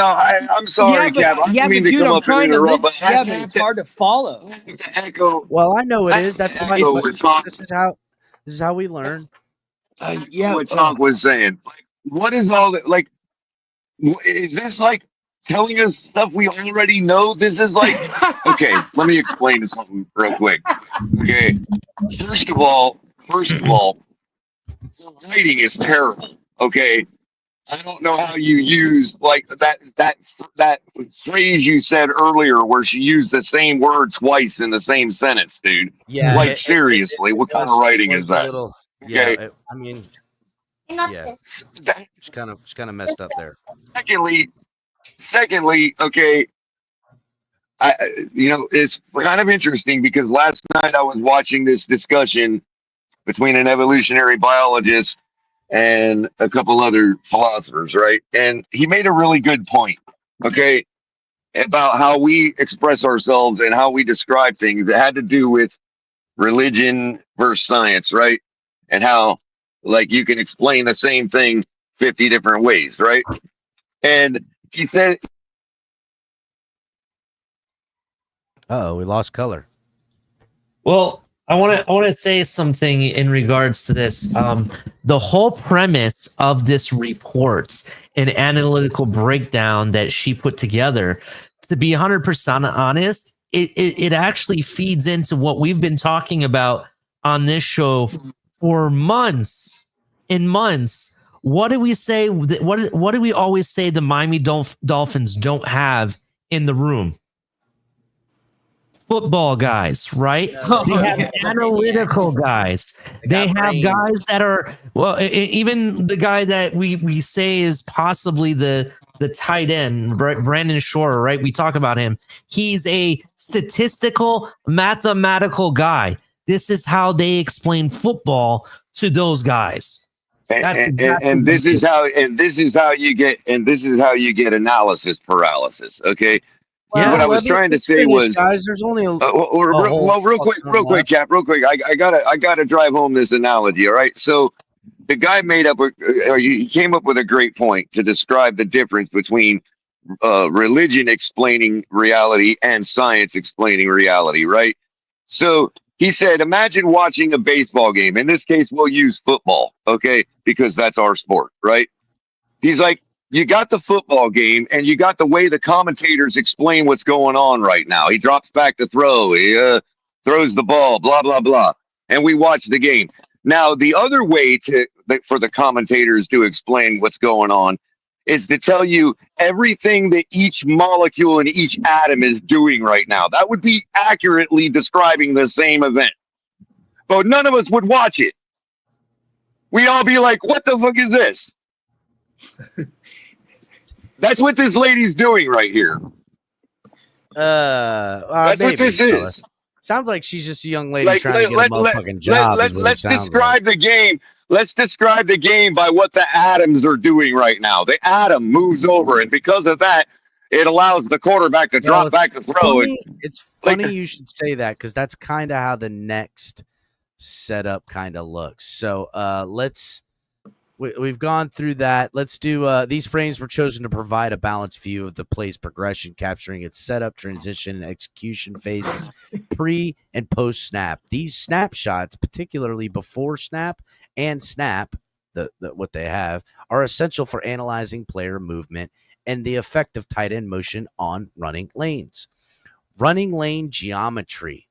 I: I'm sorry, Cap. I didn't mean to come up and interrupt, but
G: it's hard to follow.
I: To echo.
C: Well, I know it is. That's why this is how we learn.
I: What Tonk was saying. Like, what is all that? Like, is this like telling us stuff we already know? This is like, okay. Let me explain something real quick. Okay, first of all, the writing is terrible. Okay, I don't know how you use like that phrase you said earlier, where she used the same word twice in the same sentence, dude.
C: Yeah,
I: like seriously, what kind of writing is that?
C: Okay, I mean, yeah, it's kind of messed up there.
I: Secondly, okay, it's kind of interesting because last night I was watching this discussion between an evolutionary biologist and a couple other philosophers, right? And he made a really good point, okay, about how we express ourselves and how we describe things that had to do with religion versus science, right? And how, like, you can explain the same thing 50 different ways, right? And he said,
C: we lost color.
H: Well, I want to say something in regards to this. The whole premise of this report and analytical breakdown that she put together, to be 100% honest, it actually feeds into what we've been talking about on this show for months and months. What do we say? What do we always say the Miami Dolphins don't have in the room? Football guys, right? They have analytical guys. They have guys that are, well, even the guy that we say is possibly the tight end, Brandon Shore, right? We talk about him. He's a statistical, mathematical guy. This is how they explain football to those guys.
I: And this is how you get analysis paralysis. Okay.
C: Well,
I: what I was trying to say was,
C: guys, there's only
I: real quick, Cap, real quick. I gotta drive home this analogy. All right. So the guy he came up with a great point to describe the difference between religion explaining reality and science explaining reality. Right. So he said, imagine watching a baseball game. In this case, we'll use football, okay, because that's our sport, right? He's like, you got the football game and you got the way the commentators explain what's going on right now. He drops back to throw. He throws the ball, blah, blah, blah. And we watch the game. Now, the other way for the commentators to explain what's going on is to tell you everything that each molecule and each atom is doing right now. That would be accurately describing the same event. But none of us would watch it. We'd all be like, what the fuck is this? That's what this lady's doing right here. That's what this is.
C: Sounds like she's just a young lady trying to get a motherfucking job.
I: Let's describe the game. Let's describe the game by what the atoms are doing right now. The atom moves over, and because of that, it allows the quarterback to drop back to throw.
C: It's funny you should say that because that's kind of how the next setup kind of looks. So we've gone through that. Let's do these frames were chosen to provide a balanced view of the play's progression, capturing its setup, transition, and execution phases pre and post snap. These snapshots, particularly before snap and snap, what they have, are essential for analyzing player movement and the effect of tight end motion on running lanes. Running lane geometry.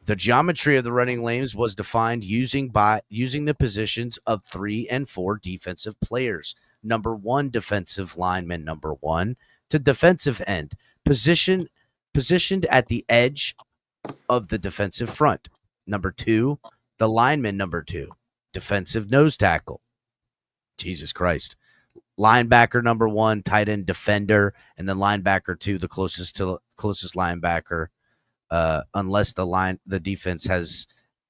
C: The geometry of the running lanes was defined using the positions of 3 and 4 defensive players. Number 1 defensive lineman, number 1 to defensive end, positioned at the edge of the defensive front. Number 2, the lineman, number 2, defensive nose tackle. Jesus Christ. Linebacker number 1, tight end defender, and then linebacker 2, the closest linebacker. Unless the defense has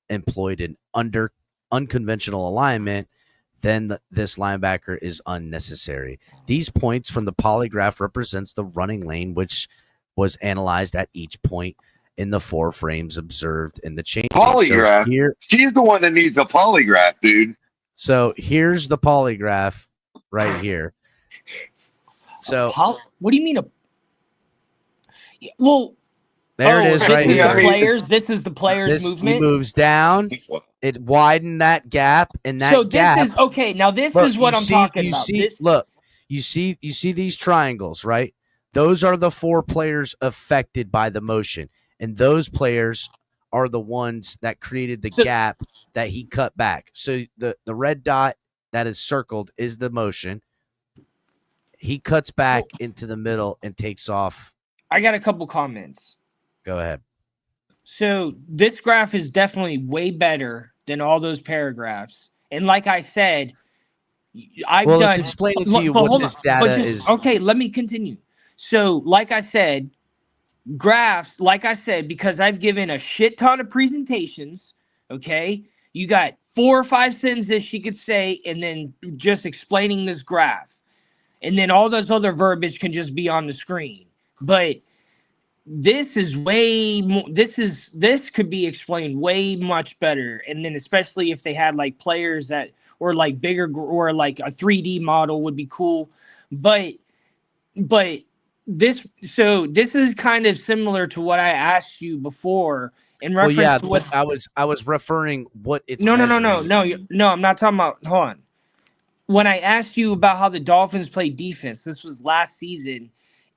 C: employed an unconventional alignment, then this linebacker is unnecessary. These points from the polygraph represents the running lane, which was analyzed at each point in the 4 frames observed in the change.
I: Polygraph? So she's the one that needs a polygraph, dude.
C: So here's the polygraph right here. So
G: what do you mean?
C: There it is, right here.
G: This is the players' movement.
C: He moves down. It widened that gap, and that
G: gap. This is okay. Now this is what I'm talking about.
C: You see these triangles, right? Those are the 4 players affected by the motion, and those players are the ones that created the gap that he cut back. So the red dot that is circled is the motion. He cuts back into the middle and takes off.
G: I got a couple comments.
C: Go ahead.
G: So this graph is definitely way better than all those paragraphs. And like I said,
C: it's explaining to you what this data is.
G: Okay, let me continue. So like I said, graphs, because I've given a shit ton of presentations, okay? You got 4 or 5 sentences she could say, and then just explaining this graph. And then all those other verbiage can just be on the screen. But this is way more, this could be explained way much better. And then especially if they had like players that or like bigger or like a 3D model would be cool. But this is kind of similar to what I asked you before in reference to what
C: I was referring what it's
G: No, I'm not talking about, hold on. When I asked you about how the Dolphins play defense, this was last season,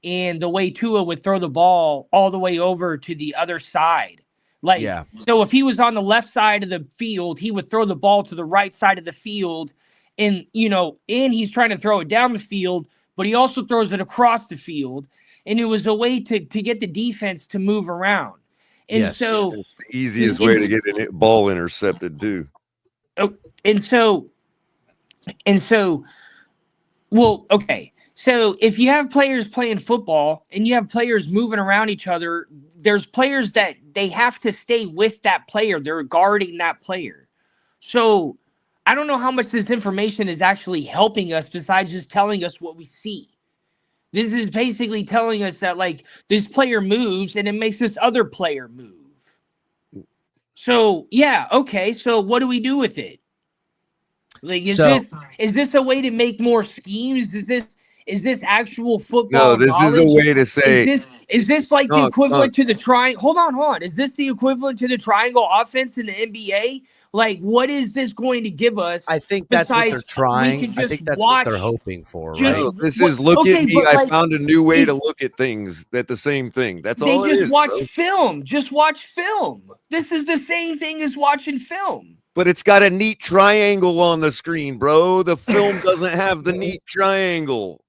G: and the way Tua would throw the ball all the way over to the other side. So if he was on the left side of the field, he would throw the ball to the right side of the field. And, and he's trying to throw it down the field, but he also throws it across the field. And it was a way to get the defense to move around. And so
J: it's the easiest way to get a ball intercepted too.
G: Okay. So if you have players playing football and you have players moving around each other, there's players that they have to stay with that player. They're guarding that player. So I don't know how much this information is actually helping us besides just telling us what we see. This is basically telling us that like this player moves and it makes this other player move. So yeah, okay. So what do we do with it? Like, is this a way to make more schemes? Is this actual football?
J: No, this
G: knowledge?
J: is a way to say.
G: Is this like the equivalent to the triangle? Hold on. Is this the equivalent to the triangle offense in the NBA? Like, what is this going to give us?
C: I think that's what they're trying. I think that's what they're hoping for. Right?
J: No, this is look at me. I found a new way to look at things. That the same thing. That's all it is. They just
G: watch film. Just watch film. This is the same thing as watching film.
J: But it's got a neat triangle on the screen, bro. The film doesn't have the neat triangle.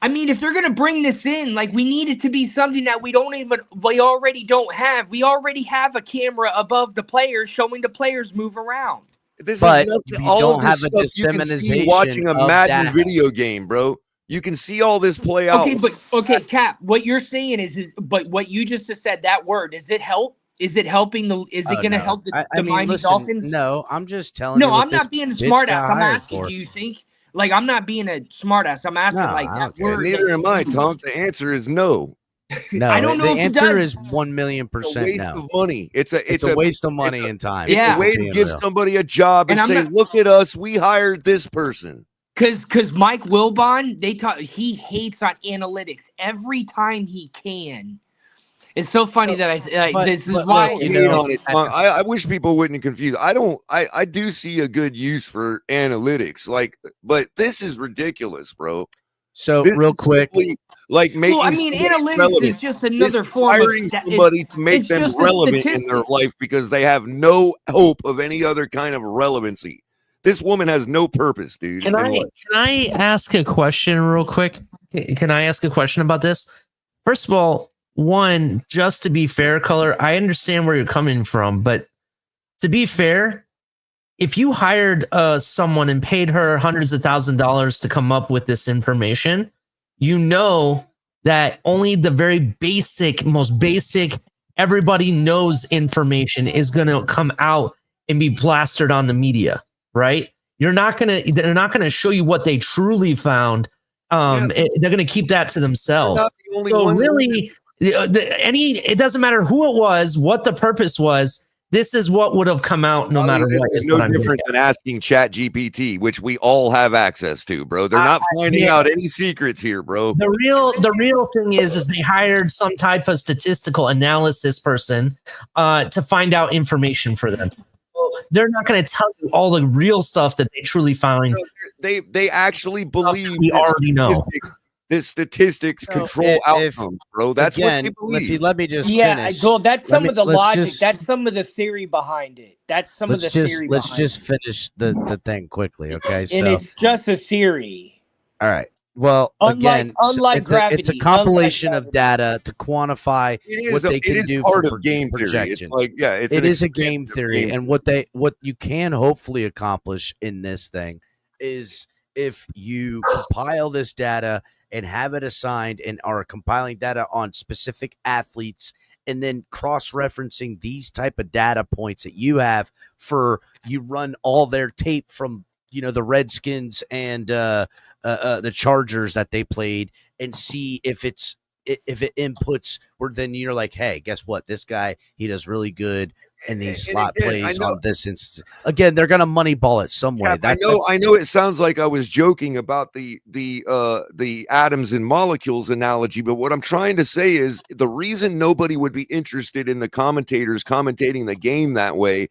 G: I mean, if they're gonna bring this in, like we need it to be something that we already don't have. We already have a camera above the players showing the players move around.
C: But you don't have a dissemination.
J: Watching a Madden video game, bro. You can see all this play out.
G: Okay, Cap. What you're saying but what you just said, that word, does it help? Is it helping is it going to help the Miami Dolphins?
C: No, I'm just telling you.
G: No, I'm not being a smartass. I'm asking, do you think? Like, I'm not being a smartass. I'm asking that word.
J: Neither am I, Tom. The answer is no.
C: No,
G: I don't know.
C: The answer is 1,000,000%
J: no. Waste of money. It's a waste
C: of money and time.
J: It's a way to give somebody a job and say, look at us. We hired this person.
G: Because Mike Wilbon, he hates on analytics every time he can. It's so funny that this is why
J: I wish people wouldn't confuse. I do see a good use for analytics, but this is ridiculous, bro.
C: So
J: This
C: real
J: is
C: quick,
J: simply like making
G: Well, I mean,
J: somebody
G: analytics
J: relevant.
G: is just
J: This
G: another
J: is
G: form of
J: hiring somebody to make
G: it's
J: them
G: just a
J: relevant in their
G: statistic.
J: life because they have no hope of any other kind of relevancy. This woman has no purpose, dude.
H: Can
J: in
H: I
J: life.
H: can I ask a question real quick? Can I ask a question about this? First of all, one, just to be fair, Color, I understand where you're coming from, but to be fair, if you hired someone and paid her hundreds of $1,000s to come up with this information, you know that only the very basic, most basic, everybody knows information is going to come out and be plastered on the media, right? They're not going to show you what they truly found. They're going to keep that to themselves. So really, it doesn't matter who it was, what the purpose was. This is what would have come out no matter what.
J: It's no different than asking Chat GPT, which we all have access to, bro. They're not finding out any secrets here, bro.
H: The real thing is they hired some type of statistical analysis person to find out information for them. They're not going to tell you all the real stuff that they truly found.
J: They actually believe
H: we already know.
J: The statistics control outcomes, bro. That's
C: again,
J: what they believe.
C: if you let me just
G: Yeah,
C: finish.
G: well, that's some of the
C: let's
G: logic.
C: just-
G: That's some of the theory behind it. That's some of the theory.
C: Let's
G: behind
C: just finish the thing quickly, okay?
G: it. And it's just a theory.
C: All right. Well,
G: Unlike-
C: again,
G: unlike
C: it's a
G: gravity,
C: compilation of data to quantify what they can do
J: part
C: for
J: of game theory.
C: projections.
J: It's like, yeah,
C: It is a game theory, and what you can hopefully accomplish in this thing is if you compile this data and have it assigned and are compiling data on specific athletes and then cross-referencing these type of data points that you have for you run all their tape from the Redskins and the Chargers that they played and see if it inputs where then you're like, hey, guess what? This guy, he does really good in these slot plays on this instance. Again, they're gonna moneyball it some way.
J: I know it sounds like I was joking about the atoms and molecules analogy, but what I'm trying to say is the reason nobody would be interested in the commentators commentating the game that way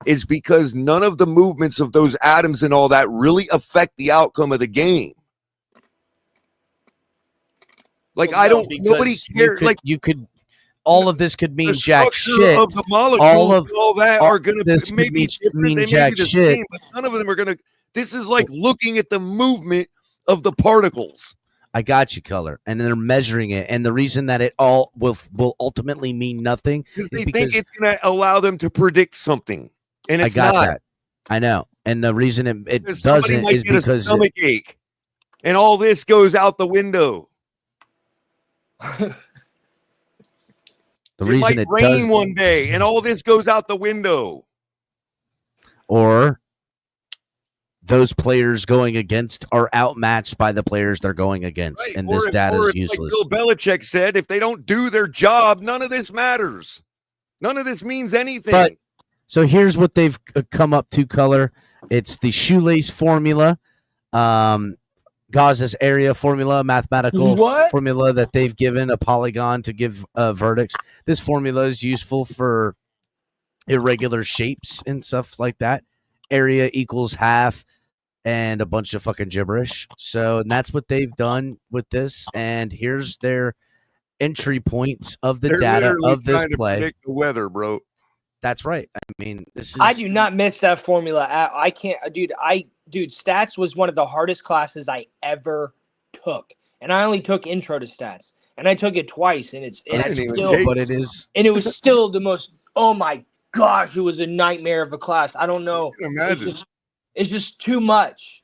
J: is because none of the movements of those atoms and all that really affect the outcome of the game. Like, nobody cares. Like,
C: you could, all of this could mean
J: the
C: jack
J: structure
C: shit.
J: of the molecules, all that are going to maybe different. They may be the same, but none of them are going to. This is like looking at the movement of the particles.
C: I got you, Color, and they're measuring it, and the reason that it all will ultimately mean nothing is
J: They
C: because
J: think it's going to allow them to predict something, and it's
C: I got
J: not.
C: that. I know, and the reason it
J: Because somebody
C: doesn't
J: might
C: is
J: get a
C: because
J: stomach ache, and all this goes out the window.
C: the reason
J: might
C: it
J: rain
C: does,
J: one day, and all this goes out the window.
C: or those players going against are outmatched by the players they're going against,
J: Right.
C: and
J: Or
C: this
J: if-
C: data
J: or
C: is
J: if,
C: useless.
J: Like Bill Belichick said, if they don't do their job, none of this matters. None of this means anything.
C: But so here's what they've come up to, Color. It's the shoelace formula, Gaza's area formula, mathematical formula that they've given a polygon to give verdicts. This formula is useful for irregular shapes and stuff like that. Area equals half and a bunch of fucking gibberish. So, and that's what they've done with this. And here's their entry points of the
J: They're
C: data
J: literally
C: of this
J: trying to
C: play.
J: predict the weather, bro.
C: That's right. I mean, this is.
G: I do not miss that formula. I can't, dude. Stats was one of the hardest classes I ever took, and I only took intro to stats, and I took it twice, and it was still the most. Oh my gosh, it was a nightmare of a class. I don't know. It's just too much.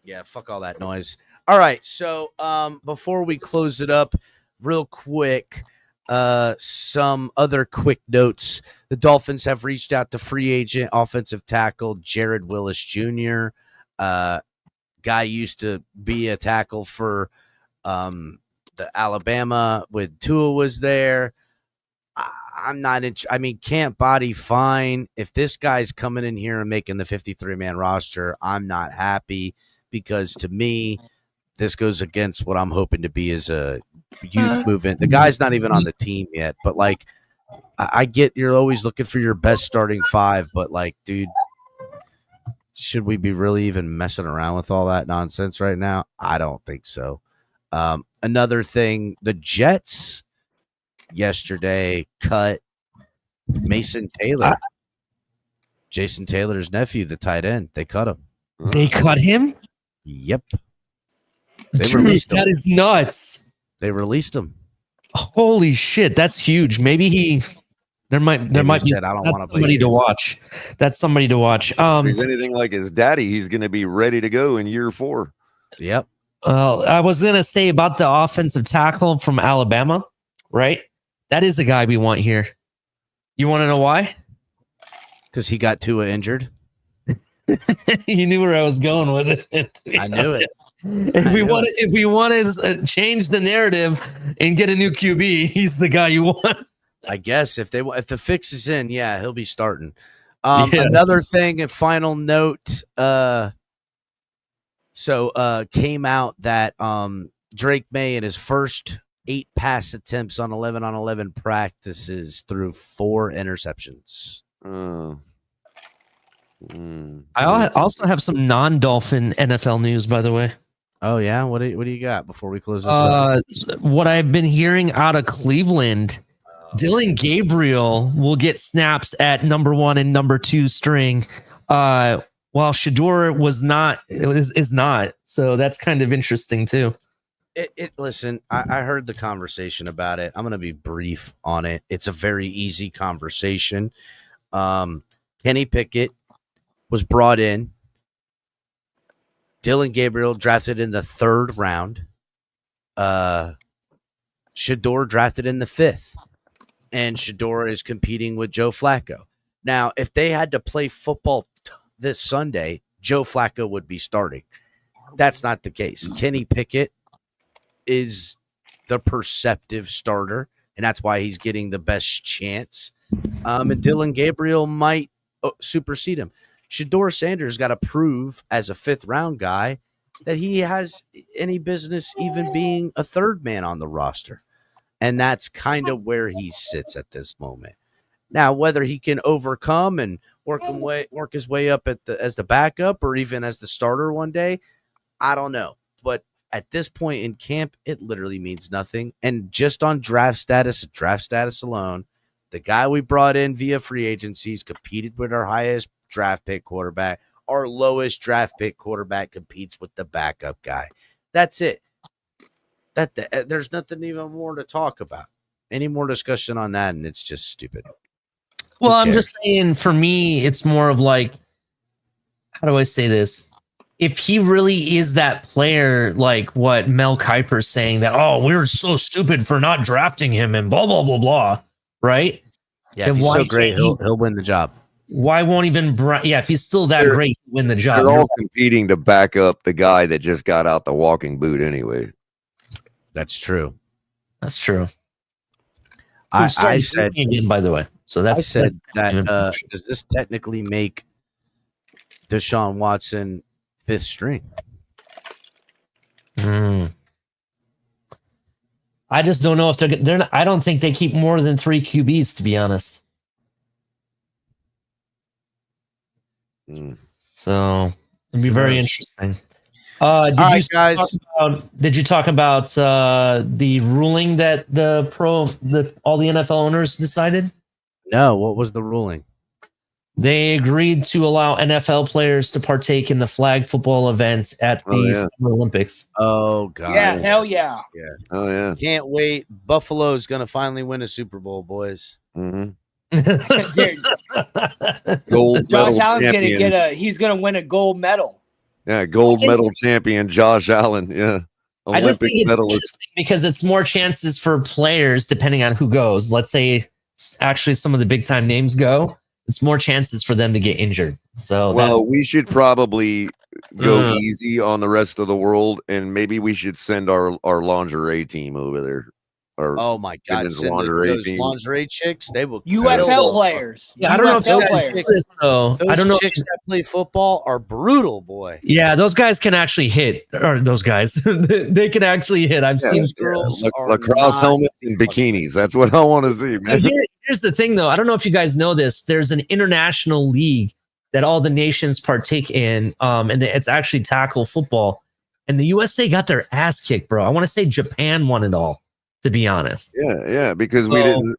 C: Yeah, fuck all that noise. All right, so before we close it up, real quick, some other quick notes. The Dolphins have reached out to free agent offensive tackle Jared Willis Jr. Guy used to be a tackle for the Alabama when Tua was there. I'm not I mean, can't body fine. If this guy's coming in here and making the 53-man roster, I'm not happy because to me, this goes against what I'm hoping to be as a youth movement. The guy's not even on the team yet, but like, I get you're always looking for your best starting five, but like, dude, should we be really even messing around with all that nonsense right now? I don't think so. Another thing, the Jets yesterday cut Mason Taylor, Jason Taylor's nephew, the tight end. They cut him.
H: They cut him?
C: Yep. They
H: Dude,
C: released him.
H: that is nuts.
C: They released him.
H: Holy shit, that's huge. Maybe there might be
C: said, I don't want to play
H: somebody
C: here.
H: to watch. That's somebody to watch.
J: If he's anything like his daddy, he's going to be ready to go in year 4.
C: Yep.
H: I was gonna say about the offensive tackle from Alabama, right? That is a guy we want here. You want to know why?
C: Because he got Tua injured.
H: You knew where I was going with it.
C: I knew it.
H: If we want to change the narrative and get a new QB, he's the guy you want.
C: I guess if the fix is in, yeah, he'll be starting.
H: Yeah.
C: Another thing, a final note. Came out that Drake May in his first 8 pass attempts on 11-on-11 practices threw 4 interceptions.
H: I also have some non-Dolphin NFL news, by the way.
C: Oh yeah, what do you got before we close this up?
H: What I've been hearing out of Cleveland, Dylan Gabriel will get snaps at number 1 and number 2 string, while Shador is not. So that's kind of interesting too.
C: Listen, I heard the conversation about it. I'm going to be brief on it. It's a very easy conversation. Kenny Pickett was brought in. Dylan Gabriel drafted in the 3rd round. Shador drafted in the 5th. And Shador is competing with Joe Flacco. Now, if they had to play football this Sunday, Joe Flacco would be starting. That's not the case. Kenny Pickett is the perceptive starter, and that's why he's getting the best chance. And Dylan Gabriel might supersede him. Shador Sanders got to prove as a 5th round guy that he has any business even being a 3rd man on the roster. And that's kind of where he sits at this moment. Now, whether he can overcome and work his way up as the backup or even as the starter one day, I don't know. But at this point in camp, it literally means nothing. And just on draft status alone, the guy we brought in via free agencies competed with our highest draft pick quarterback. Our lowest draft pick quarterback competes with the backup guy. That's it. There's nothing even more to talk about. Any more discussion on that, and it's just stupid.
H: Well, I'm just saying, for me, it's more of like, how do I say this? If he really is that player, like what Mel Kiper's saying, that, oh, we were so stupid for not drafting him and blah, blah, blah, blah, right?
C: Yeah, if he's so great, he'll win the job.
H: Why won't even if he's still that great, win the job?
J: They're all competing to back up the guy that just got out the walking boot anyway.
C: That's true.
H: That's true.
C: I said
H: again, by the way. So that's
C: that. Does this technically make Deshaun Watson 5th string?
H: I just don't know if they're not, I don't think they keep more than 3 QBs, to be honest. So it'd be very interesting. Did you talk about the ruling that all the NFL owners decided?
C: No, what was the ruling?
H: They agreed to allow NFL players to partake in the flag football event at the Summer Olympics.
C: Oh god.
G: Yeah, hell yeah.
J: Oh yeah.
C: Can't wait. Buffalo's gonna finally win a Super Bowl, boys.
J: Mm-hmm.
G: Gold Josh Allen's he's gonna win a gold medal.
J: Yeah, gold medal champion Josh Allen. Yeah.
H: I just think it's interesting because it's more chances for players depending on who goes. Let's say actually some of the big time names go. It's more chances for them to get injured. So
J: we should probably go easy on the rest of the world, and maybe we should send our lingerie team over there.
C: Oh my god, send those lingerie chicks, they will
G: UFL players.
H: Yeah, I don't know if those players, though.
C: I don't know chicks that play football are brutal, boy.
H: Yeah, those guys can actually hit. Or those guys, they can actually hit. I've seen
C: girls
J: lacrosse helmets and bikinis. That's what I want to see, man.
H: Here's the thing, though. I don't know if you guys know this. There's an international league that all the nations partake in, and it's actually tackle football. And the USA got their ass kicked, bro. I want to say Japan won it all, to be honest.
J: Yeah, because we didn't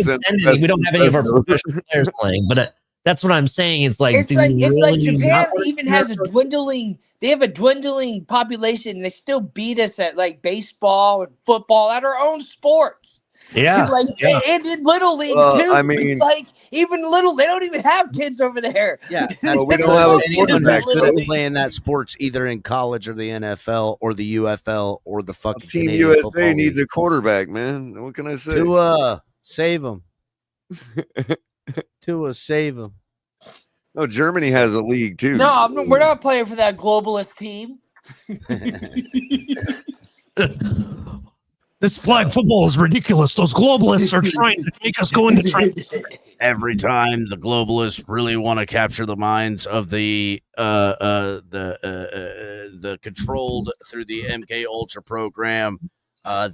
J: send
H: any. We don't have any of our professional players playing, but that's what I'm saying. It's like
G: Japan even has a dwindling. They have a dwindling population. And they still beat us at like baseball and football at our own sports.
H: Yeah,
G: and in Little League too. I mean, it's like even little. They don't even have kids over there.
C: Yeah, we don't have quarterbacks that playing that sports either in college or the NFL or the UFL or the fucking
J: Team
C: Canadian
J: USA needs a quarterback, man. What can I say?
C: To save them. To save them.
J: Oh, Germany has a league too.
G: No, we're not playing for that globalist team.
H: This flag football is ridiculous. Those globalists are trying to make us go into trade.
C: Every time the globalists really want to capture the minds of the controlled through the MK Ultra program,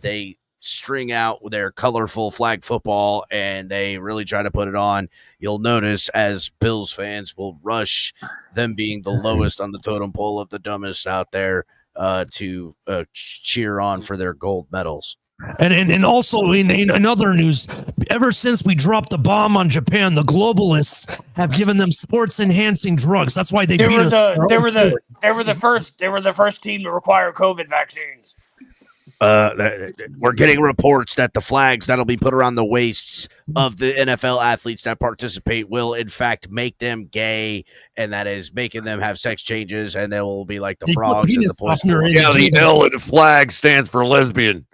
C: they string out their colorful flag football and they really try to put it on. You'll notice as Bills fans will rush them being the lowest on the totem pole of the dumbest out there to cheer on for their gold medals.
H: And also in other news, ever since we dropped the bomb on Japan, the globalists have given them sports enhancing drugs. That's why they were
G: the first team to require COVID vaccines.
C: We're getting reports that the flags that'll be put around the waists of the NFL athletes that participate will in fact make them gay, and that is making them have sex changes, and they will be like the frogs and the poison.
J: Yeah, the L in the flag stands for lesbian.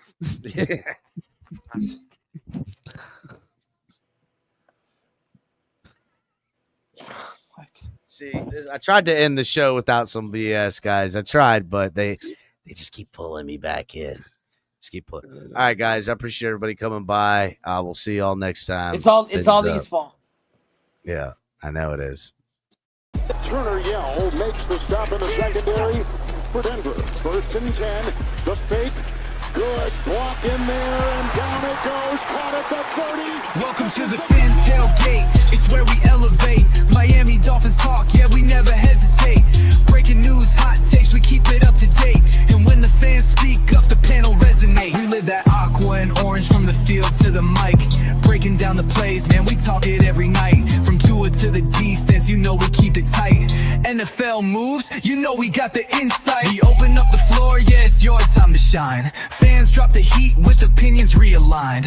C: See, I tried to end the show without some BS, guys. I tried, but they just keep pulling me back in. Just keep pulling. All right, guys. I appreciate everybody coming by. We'll see y'all next time.
G: It's all these fault.
C: Yeah, I know it is.
A: Turner Yell makes the stop in the secondary for Denver. 1st and 10. The fake. Good block in there, and down it goes. Caught at the 30.
B: Welcome to the Fins tailgate. It's where we elevate. Miami Dolphins talk, yeah, we never hesitate. Breaking news, hot takes, we keep it up to date. And when the fans speak up, the panel resonates. We live that aqua and orange from the field to the mic. Breaking down the plays, man, we talk it every night. From Tua to the defense, you know we keep it tight. NFL moves, you know we got the insight. We open up the floor, yeah, it's your time to shine. Fans drop the heat with opinions realigned.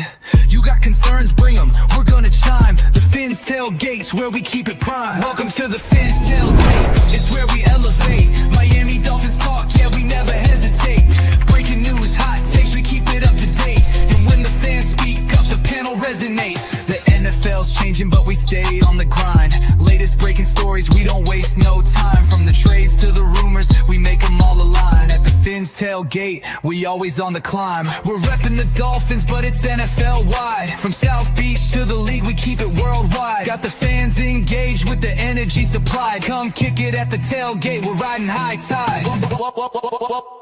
B: You got concerns, bring them, we're gonna chime. The Fins tailgates where we keep it prime. Welcome to the Fins tailgate, it's where we elevate. Miami Dolphins talk, yeah, we never hesitate. Breaking news, hot takes, we keep it up to date. And when the fans speak up, the panel resonates. The NFL's changing, but we stay on the grind. Latest breaking stories, we don't waste no time. From the trades to the rumors, we make them all align. At the Fins tailgate, we always on the climb. We're repping the Dolphins, but it's NFL wide. From South Beach to the league, we keep it worldwide. Got the fans engaged with the energy supplied. Come kick it at the tailgate, we're riding high tide.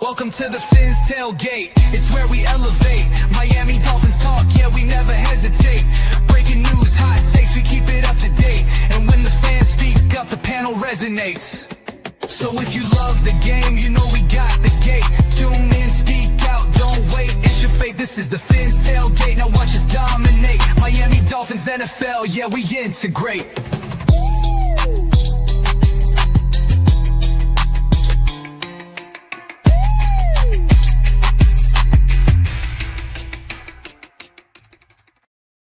B: Welcome to the Fins tailgate, it's where we elevate. Miami Dolphins talk, yeah, we never hesitate. Breaking news, hot takes, we keep it up to date. And when the fans speak up, the panel resonates. So if you love the game, you know we got the gate. Tune in, speak out, don't wait. It's your fate, this is the Fins tailgate. Now watch us dominate. Miami Dolphins, NFL, yeah, we integrate.